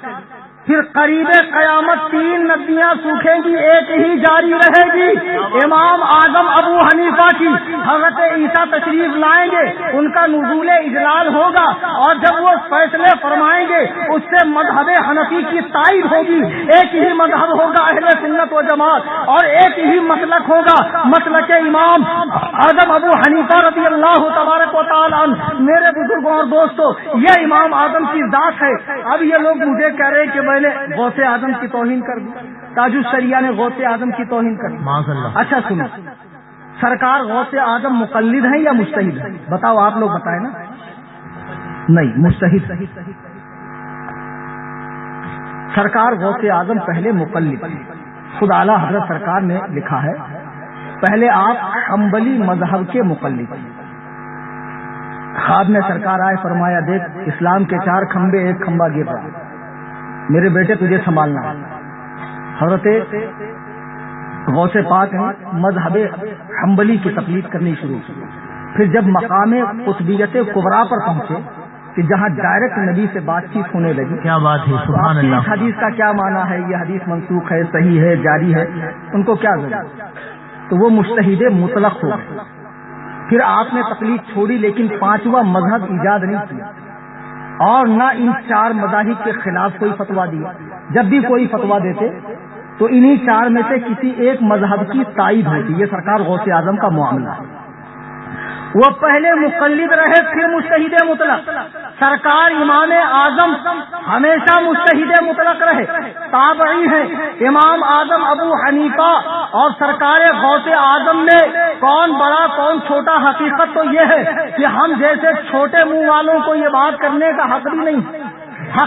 پھر قریب قیامت 3 ندیاں سوکھیں گی، ایک ہی جاری رہے گی۔ امام اعظم ابو حنیفہ کی حضرت عیسیٰ تشریف لائیں گے، ان کا نزول اجلال ہوگا، اور جب وہ فیصلے فرمائیں گے اس سے مذہب حنفی کی تائید ہوگی۔ ایک ہی مذہب ہوگا اہل سنت و جماعت، اور ایک ہی مسلک ہوگا مسلک امام اعظم ابو حنیفہ رضی اللہ تبارک و تعالیٰ عنہ۔ میرے بزرگوں اور دوستوں، یہ امام اعظم کی ذات ہے۔ اب یہ لوگ مجھے کہہ رہے ہیں کہ میں نے غوث اعظم کی توہین کر دی، تاج الشریعہ نے غوث اعظم کی توہین کر دی۔ اچھا سنو، سرکار غوث اعظم مقلد ہیں یا مجتہد ہیں؟ بتاؤ، آپ لوگ بتائیں نا۔ نہیں، مجتہد۔ سرکار غوث اعظم پہلے مقلد، خود اعلیٰ حضرت سرکار نے لکھا ہے پہلے آپ حنبلی مذہب کے مقلد۔ خواب میں سرکار آئے، فرمایا دیکھ اسلام کے 4 کھمبے، ایک کھمبا گر رہا، میرے بیٹے تجھے سنبھالنا ہے۔ حضرت غوث پاک نے مذہب حنبلی کی تقلید کرنی شروع کی۔ پھر جب مقام قطبیت کبریٰ پر پہنچے کہ جہاں ڈائریکٹ نبی سے بات چیت ہونے لگی، کیا بات ہے، سبحان اللہ۔ اس حدیث کا کیا معنی ہے، یہ حدیث منسوخ ہے، صحیح ہے، جاری ہے، ان کو کیا ضرورت؟ تو وہ مجتہد مطلق ہو گئے۔ پھر آپ نے تقلید چھوڑی، لیکن 5واں مذہب ایجاد نہیں کیا، اور نہ ان 4 مذاہب کے خلاف کوئی فتویٰ دیا۔ جب بھی کوئی فتویٰ دیتے تو انہی 4 میں سے کسی ایک مذہب کی تائید ہوتی۔ یہ سرکار غوث اعظم کا معاملہ ہے۔ وہ پہلے مقلد رہے، پھر مجتہد مطلق۔ سرکار امام اعظم ہمیشہ مجتہد مطلق رہے، تابعی ہیں امام اعظم ابو حنیفہ اور سرکار غوث اعظم میں کون بڑا کون چھوٹا؟ حقیقت تو یہ ہے کہ ہم جیسے چھوٹے منہ والوں کو یہ بات کرنے کا حق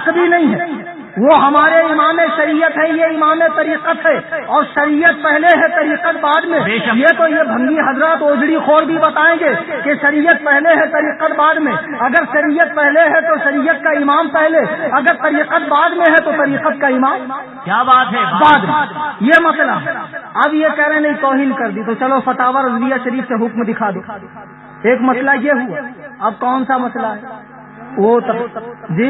بھی نہیں ہے۔ وہ ہمارے امام شریعت ہے، یہ امام طریقت ہے، اور شریعت پہلے ہے، طریقت بعد میں۔ یہ تو یہ بھنگی حضرات اوجڑی خور بھی بتائیں گے کہ شریعت پہلے ہے، طریقت بعد میں۔ اگر شریعت پہلے ہے تو شریعت کا امام پہلے، اگر طریقت بعد میں ہے تو طریقت کا امام کیا بات ہے، بعد میں۔ یہ مسئلہ اب یہ کہہ رہے نہیں توہین کر دی، تو چلو فتاوی رضویہ شریف سے حکم دکھا دو۔ ایک مسئلہ یہ ہوا، اب کون سا مسئلہ ہے؟ وہ جی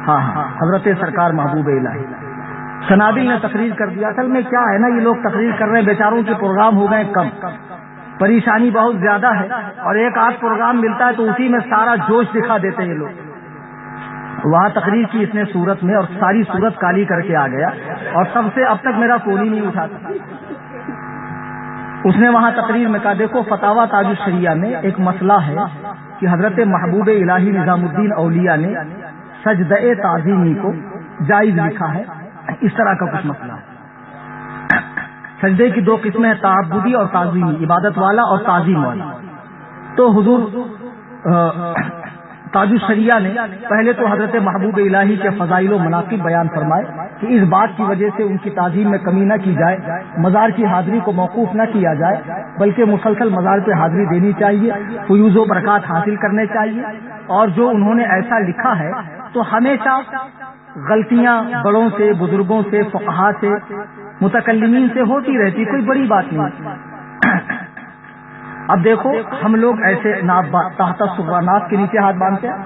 ہاں حضرت سرکار محبوب الہی سنابل نے تقریر کر دیا۔ اصل میں کیا ہے نا، یہ لوگ تقریر کر رہے ہیں، بیچاروں کے پروگرام ہو گئے کم، پریشانی بہت زیادہ ہے، اور ایک آدھ پروگرام ملتا ہے تو اسی میں سارا جوش دکھا دیتے ہیں یہ لوگ۔ وہاں تقریر کی اس نے صورت میں، اور ساری صورت کالی کر کے آ گیا، اور سب سے اب تک میرا فون ہی نہیں اٹھاتا۔ اس نے وہاں تقریر میں کہا دیکھو فتاوی تاج الشریعہ میں ایک مسئلہ ہے کہ حضرت محبوب الہی نظام الدین اولیاء نے سجدہ تعظیمی کو جائز لکھا ہے، اس طرح کا کچھ مسئلہ ہے۔ سجدے کی 2 قسمیں ہیں، تعبدی اور تعظیمی، عبادت والا اور تعظیم والا۔ تو حضور تاج الشریعہ نے پہلے تو حضرت محبوب الہی کے فضائل و مناقب بیان فرمائے کہ اس بات کی وجہ سے ان کی تعظیم میں کمی نہ کی جائے، مزار کی حاضری کو موقوف نہ کیا جائے، بلکہ مسلسل مزار پہ حاضری دینی چاہیے، فیوز و برکات حاصل کرنے چاہیے، اور جو انہوں نے ایسا لکھا ہے تو ہمیشہ غلطیاں بڑوں سے، بزرگوں سے، فقہا سے، متکلمین سے ہوتی رہتی، کوئی بڑی بات نہیں۔ اب دیکھو ہم لوگ ایسے تحت سرانات کے نیچے ہاتھ باندھتے ہیں،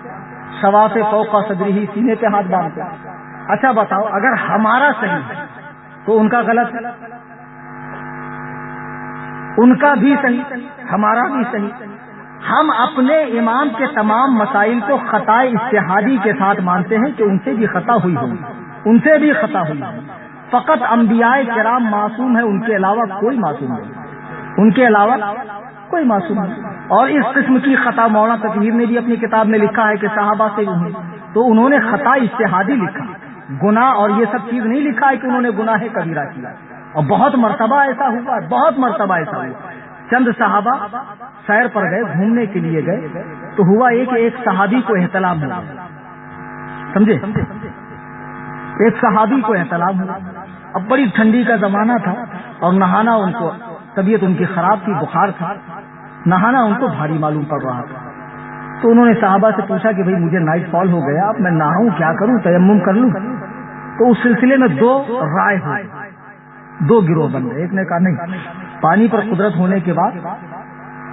شواف فوق صدری ہی، سینے پہ ہاتھ باندھتے ہیں۔ اچھا بتاؤ، اگر ہمارا صحیح ہے تو ان کا غلط ہے، ان کا بھی صحیح، ہمارا بھی صحیح۔ ہم اپنے امام کے تمام مسائل کو خطا اجتہادی کے ساتھ مانتے ہیں کہ ان سے بھی خطا ہوئی ہوگی، ان سے بھی خطا ہوئی ہوگی۔ فقط انبیاء کرام معصوم ہے، ان کے علاوہ کوئی معصوم نہیں، ان کے علاوہ کوئی معصوم نہیں۔ اور اس قسم کی خطا مولانا تطہیر نے بھی اپنی کتاب میں لکھا ہے کہ صحابہ سے ہوئی، تو انہوں نے خطا اجتہادی لکھا، گناہ اور یہ سب چیز نہیں لکھا ہے کہ انہوں نے گناہ کبیرہ کیا۔ اور بہت مرتبہ ایسا ہوا، بہت مرتبہ ایسا ہوا، چند صحابہ سیر پر گئے، گھومنے کے لیے گئے، تو ہوا یہ کہ ایک صحابی کو احتلام ہوا، سمجھے، ایک صحابی کو احتلام ہوا۔ اب بڑی ٹھنڈی کا زمانہ تھا اور نہانا ان کو، طبیعت ان کی خراب تھی، بخار تھا، نہانا ان کو بھاری معلوم پڑ رہا تھا۔ تو انہوں نے صحابہ سے پوچھا کہ بھئی مجھے نائٹ فال ہو گیا، اب میں نہاؤں کیا کروں، تیمم کر لوں؟ تو اس سلسلے میں دو رائے ہوئی، دو گروہ بن گئے۔ ایک نے کہا نہیں، پانی پر قدرت ہونے کے بعد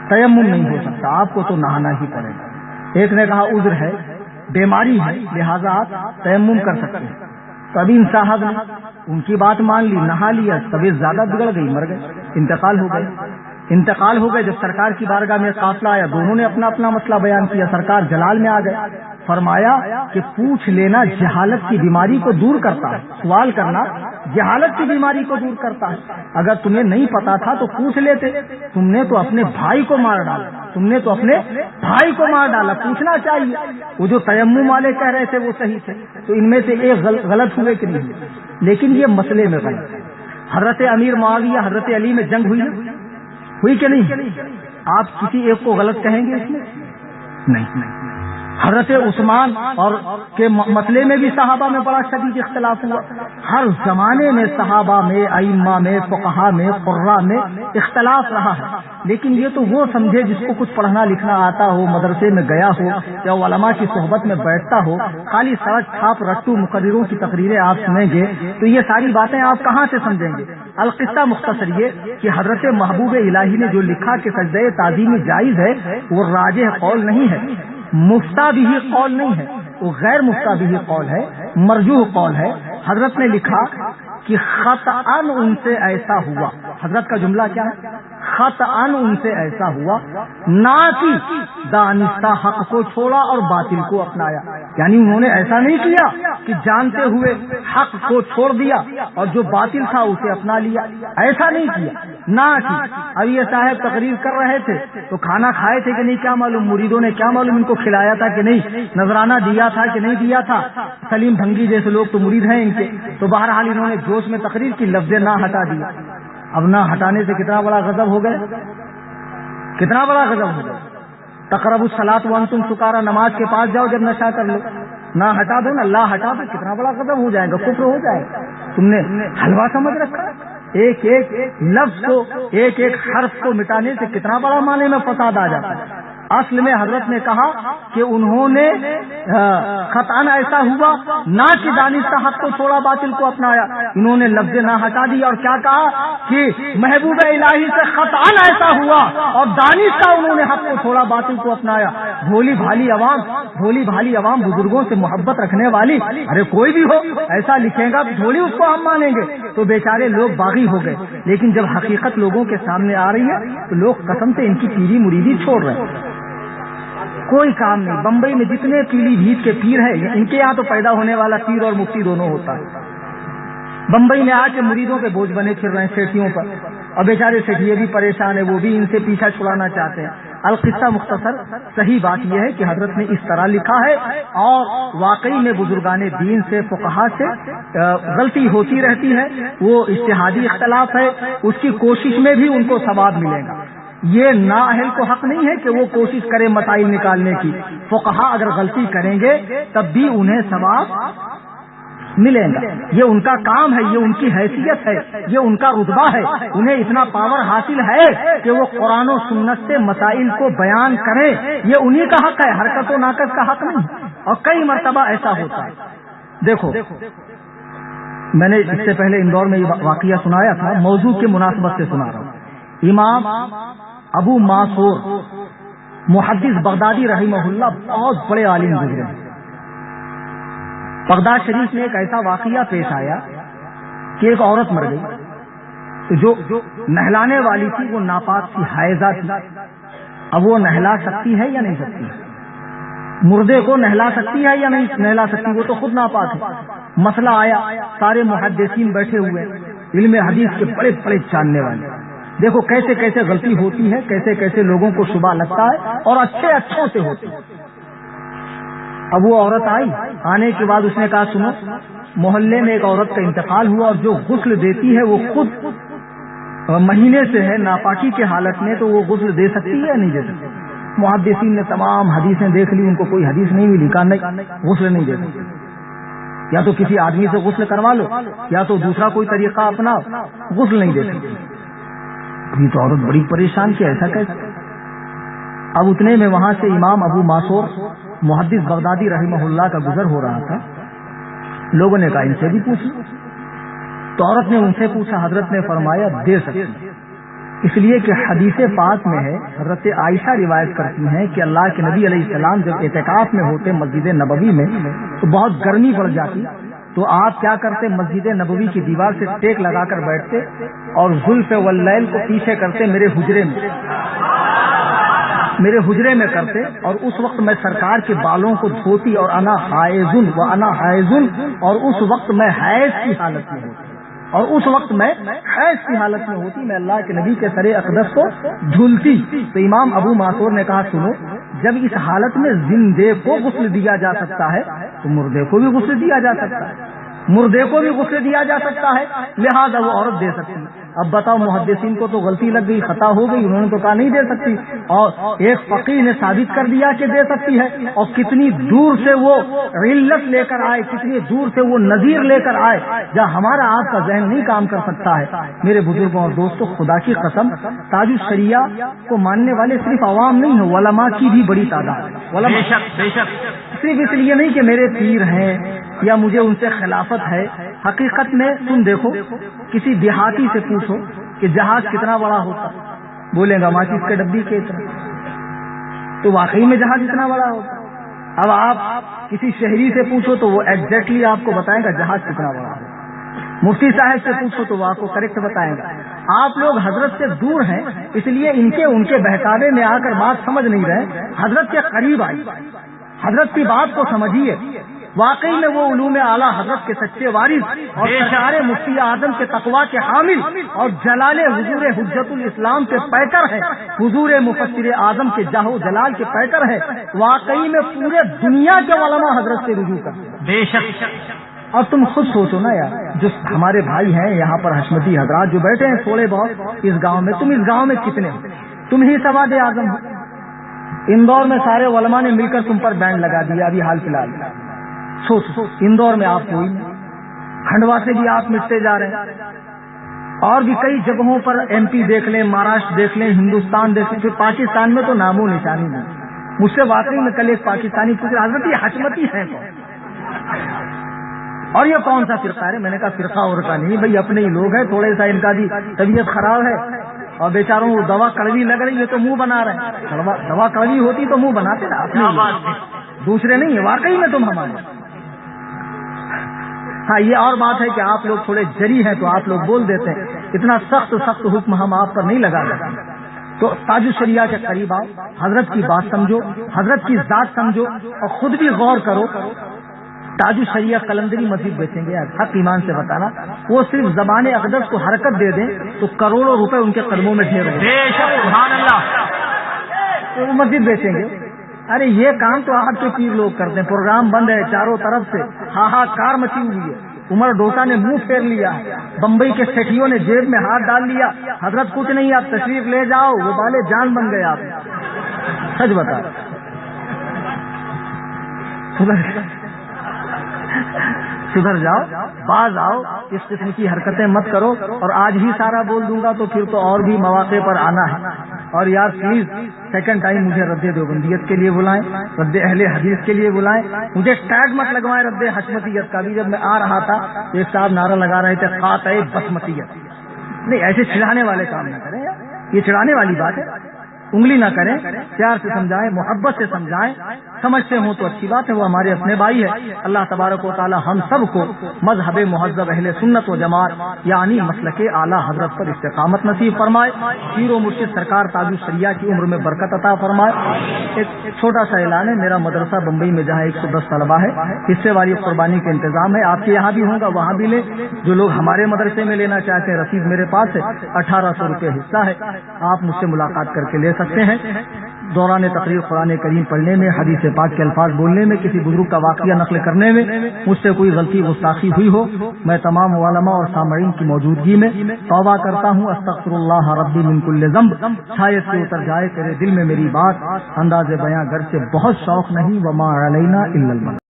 تیمم نہیں ہو سکتا، آپ کو تو نہانا ہی پڑے گا۔ ایک نے کہا عذر ہے، بیماری ہے، لہذا آپ تیمم کر سکتے ہیں۔ تو ابھی ان صاحب نے ان کی بات مان لی، نہا لیا، طبیعت زیادہ بگڑ گئی، مر گئے، انتقال ہو گئے۔ جب سرکار کی بارگاہ میں قافلہ آیا، دونوں نے اپنا اپنا مسئلہ بیان کیا، سرکار جلال میں آ گئے، فرمایا کہ پوچھ لینا جہالت کی بیماری کو دور کرتا ہے، سوال کرنا جہالت کی بیماری کو دور کرتا ہے۔ اگر تمہیں نہیں پتا تھا تو پوچھ لیتے، تم نے تو اپنے بھائی کو مار ڈالا، پوچھنا چاہیے۔ وہ جو تیمم والے کہہ رہے تھے وہ صحیح تھے، تو ان میں سے ایک غلط ہوئے کہ نہیں، لیکن یہ مسئلے میں غلط ہے۔ حضرت امیر معاویہ، حضرت علی میں جنگ ہوئی کہ نہیں؟ آپ کسی ایک کو غلط کہیں گے اس میں؟ نہیں۔ حضرت عثمان اور کے مسئلے میں بھی صحابہ میں بڑا شدید اختلاف ہوا۔ ہر زمانے میں صحابہ میں، ائمہ میں، فقہا میں، قراء میں اختلاف رہا ہے، لیکن یہ تو وہ سمجھے جس کو کچھ پڑھنا لکھنا آتا ہو، مدرسے میں گیا ہو یا علماء کی صحبت میں بیٹھتا ہو، خالی سڑک چھاپ رٹو مقرروں کی تقریریں آپ سنیں گے تو یہ ساری باتیں آپ کہاں سے سمجھیں گے؟ القصہ مختصر یہ کہ حضرت محبوب الہی نے جو لکھا کہ سجدہ تعظیمی جائز ہے، وہ راجح قول نہیں ہے، مفتہ بھی قول نہیں ہے، وہ غیر مفتہ بھی قول ہے، مرجوح قول ہے۔ حضرت نے لکھا کہ خطأً ان سے ایسا ہوا، حضرت کا جملہ کیا ہے؟ خطأً ان سے ایسا ہوا، نہ کہ دانستہ حق کو چھوڑا اور باطل کو اپنایا، یعنی انہوں نے ایسا نہیں کیا کہ جانتے ہوئے حق کو چھوڑ دیا اور جو باطل تھا اسے اپنا لیا، ایسا نہیں کیا۔ نہ کہ اب یہ صاحب تقریر کر رہے تھے تو کھانا کھائے تھے کہ نہیں کیا معلوم، مریدوں نے کیا معلوم ان کو کھلایا تھا کہ نہیں، نذرانہ دیا تھا کہ نہیں دیا تھا، سلیم بھنگی جیسے لوگ تو مرید ہیں ان کے، تو بہرحال انہوں نے جوش میں تقریر کی، لفظ نہ ہٹا دیا۔ اب نہ ہٹانے سے کتنا بڑا غضب ہو گئے، کتنا بڑا غضب ہو گئے۔ تقربوا الصلاۃ وانتم سکارا، نماز کے پاس جاؤ جب نشہ کر لو، نہ ہٹا دو نا، اللہ ہٹا دو، کتنا بڑا غضب ہو جائے گا، کفر ہو جائے گا۔ تم نے حلوہ سمجھ رکھا، ایک ایک لفظ کو، ایک ایک حرف کو مٹانے سے کتنا بڑا معنی میں فساد آ جاتا ہے۔ اصل میں حضرت نے کہا کہ انہوں نے خطأً ایسا ہوا، نہ کہ دانستہ حق کو چھوڑا باطل کو اپنایا، انہوں نے لفظ نہ ہٹا دیا اور کیا کہا کہ محبوب الہی سے خطأً ایسا ہوا اور دانستہ انہوں نے حق کو چھوڑا باطل کو اپنایا۔ بھولی بھالی عوام بزرگوں سے محبت رکھنے والی، ارے کوئی بھی ہو ایسا لکھے گا تھوڑی اس کو ہم مانیں گے، تو بیچارے لوگ باغی ہو گئے۔ لیکن جب حقیقت لوگوں کے سامنے آ رہی ہے تو لوگ قسم سے ان کی پیری مریدی چھوڑ رہے ہیں، کوئی کام نہیں۔ بمبئی میں جتنے پیلی بھیت کے پیر ہیں، ان کے یہاں تو پیدا ہونے والا پیر اور مفتی دونوں ہوتا ہے۔ بمبئی میں آ کے مریدوں کے بوجھ بنے پھر رہے ہیں سیٹھیوں پر، اور بیچارے سیٹھیے بھی پریشان ہیں، وہ بھی ان سے پیچھا چھڑانا چاہتے ہیں۔ القصہ مختصر، صحیح بات یہ ہے کہ حضرت نے اس طرح لکھا ہے، اور واقعی میں بزرگان دین سے، فقہا سے غلطی ہوتی رہتی ہے، وہ اجتہادی اختلاف ہے، اس کی کوشش میں بھی ان کو ثواب ملے گا۔ یہ نااہل کو حق نہیں ہے کہ وہ کوشش کرے مسائل نکالنے کی، فقہا اگر غلطی کریں گے تب بھی انہیں ثواب ملے گا، یہ ان کا کام ہے، یہ ان کی حیثیت ہے، یہ ان کا رتبہ ہے، انہیں اتنا پاور حاصل ہے کہ وہ قرآن و سنت سے مسائل کو بیان کریں، یہ انہی کا حق ہے، حرکت و ناقص کا حق نہیں۔ اور کئی مرتبہ ایسا ہوتا ہے، دیکھو میں نے اس سے پہلے اندور میں یہ واقعہ سنایا تھا، موضوع کے مناسبت سے سنا رہا ہوں۔ امام ابو معصور محدث بغدادی رحمہ اللہ بہت بڑے عالم گزرے ہیں۔ بغداد شریف میں ایک ایسا واقعہ پیش آیا کہ ایک عورت مر گئی، تو جو نہلانے والی تھی وہ ناپاک تھی، حائضہ تھی۔ اب وہ نہلا سکتی ہے یا نہیں سکتی؟ مردے کو نہلا سکتی ہے یا نہیں نہلا سکتی؟ وہ تو خود ناپاک ہے۔ مسئلہ آیا، سارے محدثین بیٹھے ہوئے، علم حدیث کے بڑے بڑے جاننے والے، دیکھو کیسے کیسے غلطی ہوتی ہے، کیسے کیسے لوگوں کو شبہ لگتا ہے، اور اچھے اچھوں سے ہوتی ہے۔ اب وہ عورت آئی، آنے کے بعد اس نے کہا سنو، محلے میں ایک عورت کا انتقال ہوا اور جو غسل دیتی ہے وہ خود مہینے سے ہے ناپاکی کے حالت میں، تو وہ غسل دے سکتی ہے یا نہیں دے سکتی؟ محدثین نے تمام حدیثیں دیکھ لی، ان کو کوئی حدیث نہیں ملی، کہا نہیں غسل نہیں دے سکتی، یا تو کسی آدمی سے غسل کروا لو یا تو دوسرا کوئی طریقہ اپناؤ، غسل نہیں دے سکتی۔ یہ تو عورت بڑی پریشان کی، ایسا کیسے؟ اب اتنے میں وہاں سے امام ابو معصور محدث بغدادی رحمہ اللہ کا گزر ہو رہا تھا۔ لوگوں نے کہا ان سے بھی پوچھ، تو عورت نے ان سے پوچھا، حضرت نے فرمایا دے سکتی، اس لیے کہ حدیث پاک میں ہے، حضرت عائشہ روایت کرتی ہیں کہ اللہ کے نبی علیہ السلام جب اعتکاف میں ہوتے مسجد نبوی میں تو بہت گرمی پڑ جاتی، تو آپ کیا کرتے، مسجد نبوی کی دیوار سے ٹیک لگا کر بیٹھتے اور زلف واللیل کو پیچھے کرتے میرے حجرے میں کرتے، اور اس وقت میں سرکار کے بالوں کو دھوتی اور انا حائزن اور اس وقت میں حیض کی حالت میں ہوتی، میں اللہ کے نبی کے سر اقدس کو دھلتی۔ تو امام ابو معصور نے کہا سنو، جب اس حالت میں زندے کو غسل دیا جا سکتا ہے تو مردے کو بھی غسل دیا جا سکتا ہے، لہذا وہ عورت دے سکتی ہے۔ اب بتاؤ، محدثین کو تو غلطی لگ گئی، خطا ہو گئی، انہوں نے تو کہا نہیں دے سکتی، اور ایک فقیہ نے ثابت کر دیا کہ دے سکتی ہے، اور کتنی دور سے وہ علت لے کر آئے، کتنی دور سے وہ نظیر لے کر آئے جہاں ہمارا آپ کا ذہن نہیں کام کر سکتا ہے۔ میرے بزرگوں اور دوستوں، خدا کی قسم، تاج الشریعہ کو ماننے والے صرف عوام نہیں ہیں، علماء کی بھی بڑی تعداد ہے۔ بے شک صرف اس لیے نہیں کہ میرے پیر ہیں یا مجھے ان سے خلافت ہے، حقیقت میں تم دیکھو، کسی دیہاتی سے پوچھو کہ جہاز کتنا بڑا ہوتا، بولے گا ماچس کے ڈبی کے اتنا، تو واقعی میں جہاز اتنا بڑا ہوتا۔ اب آپ کسی شہری سے پوچھو تو وہ ایگزیکٹلی آپ کو بتائے گا جہاز کتنا بڑا ہوتا، مفتی صاحب سے پوچھو تو وہ آپ کو کریکٹ بتائیں گا۔ آپ لوگ حضرت سے دور ہیں، اس لیے ان کے بہکاوے میں آ کر بات سمجھ نہیں رہے، حضرت کے قریب آئی، حضرت کی بات کو سمجھیے، واقعی میں وہ علوم اعلیٰ حضرت کے سچے وارث اور سرکار مفتی اعظم کے تقویٰ کے حامل اور جلال حضور حجت الاسلام کے پیکر ہیں، حضور مفسر اعظم کے جاہ و جلال کے پیکر ہیں، واقعی میں پورے دنیا کے علماء حضرت سے رجوع کرتے ہیں۔ بے شک۔ اور تم خود سوچو نا یار، جو ہمارے بھائی ہیں یہاں پر حشمتی حضرات جو بیٹھے ہیں تھوڑے بہت اس گاؤں میں، تم اس گاؤں میں کتنے ہو؟ تم ہی سواد اعظم ہو۔ اندور میں سارے علماء نے مل کر تم پر بینڈ لگا دیا ابھی حال فی الحال۔ سوچ، اندور میں آپ کوئی نہیں، کھنڈوا سے بھی آپ مٹتے جا رہے ہیں، اور بھی کئی جگہوں پر ایم پی دیکھ لیں، مہاراشٹر دیکھ لیں، ہندوستان دیکھ لیں، پھر پاکستان میں تو نام و نشانی نہیں۔ مجھ سے واقعی میں کل ایک پاکستانی پوچھ رہا، حضرت یہ حشمتی ہیں کون، اور یہ کون سا فرقہ ہے؟ میں نے کہا فرقہ اور کا نہیں بھائی، اپنے ہی لوگ ہیں، تھوڑے سا ان کا بھی طبیعت خراب ہے اور بیچاروں کو دوا کڑوی لگ رہی ہے تو منہ بنا رہے ہیں، دوا کڑوی ہوتی تو منہ بناتے نا، اپنے دوسرے نہیں ہے، واقعی میں تم ہمارے۔ ہاں یہ اور بات ہے کہ آپ لوگ تھوڑے جری ہیں تو آپ لوگ بول دیتے ہیں، اتنا سخت حکم ہم آپ پر نہیں لگا رہے۔ تو تاج الشریعہ کے قریب آؤ، حضرت کی بات سمجھو، حضرت کی ذات سمجھو، اور خود بھی غور کرو۔ تاج الشریعہ قلندری مسجد بیچیں گے، حق ایمان سے بتانا، وہ صرف زبان اقدس کو حرکت دے دیں تو کروڑوں روپے ان کے قدموں میں ڈھیر ہو، سبحان اللہ، تو مسجد بیچیں گے۔ ارے یہ کام تو آپ کے پیر لوگ کرتے ہیں، پروگرام بند ہے چاروں طرف سے، ہاہاکار مچی ہوئی ہے، عمر ڈوسا نے منہ پھیر لیا، بمبئی کے سیٹھیوں نے جیب میں ہاتھ ڈال لیا، حضرت کچھ نہیں آپ تشریف لے جاؤ، وہ بالے جان بن گئے آپ، سچ بتا، سدھر جاؤ، باز آؤ، اس قسم کی حرکتیں مت کرو، اور آج ہی سارا بول دوں گا تو پھر تو اور بھی مواقع پر آنا ہے۔ اور یار پلیز سیکنڈ ٹائم مجھے رد دیوبندیت کے لیے بلائیں، رد اہل حدیث کے لیے بلائیں، مجھے ٹیگ مت لگوائیں رد حشمتیت کا بھی۔ جب میں آ رہا تھا تو ایک صاحب نعرہ لگا رہے تھے قاطع بسمتیت۔ نہیں، ایسے چڑھانے والے کام نہ کریں، یہ چڑھانے والی بات ہے، انگلی نہ کریں، پیار سے سمجھائیں، محبت سے سمجھائیں، سمجھتے ہوں تو اچھی بات ہے، وہ ہمارے اپنے بھائی ہے۔ اللہ تبارک و تعالی ہم سب کو مذہب مہذب اہل سنت و جماعت یعنی مسلک اعلیٰ حضرت پر استقامت نصیب فرمائے، پیر و مرشد سرکار تاج الشریعہ کی عمر میں برکت عطا فرمائے۔ ایک چھوٹا سا اعلان ہے، میرا مدرسہ بمبئی میں جہاں 110 طلبہ ہے، حصے والی قربانی کا انتظام ہے، آپ کے یہاں بھی ہوگا، وہاں بھی لیں۔ جو لوگ ہمارے مدرسے میں لینا چاہتے ہیں، رسید میرے پاس ہے، 1800 روپے حصہ ہے، آپ مجھ سے ملاقات کر کے لے سکتے ہیں۔ دوران تقریر قرآن کریم پڑھنے میں، حدیث پاک کے الفاظ بولنے میں، کسی بزرگ کا واقعہ نقل کرنے میں مجھ سے کوئی غلطی گستاخی ہوئی ہو، میں تمام علماء اور سامعین کی موجودگی میں توبہ کرتا ہوں، استغفر اللہ ربی من کل ذنب، شاید سے اتر جائے تیرے دل میں میری بات، انداز بیاں گر سے بہت شوق نہیں، وما علینا الا البلاغ۔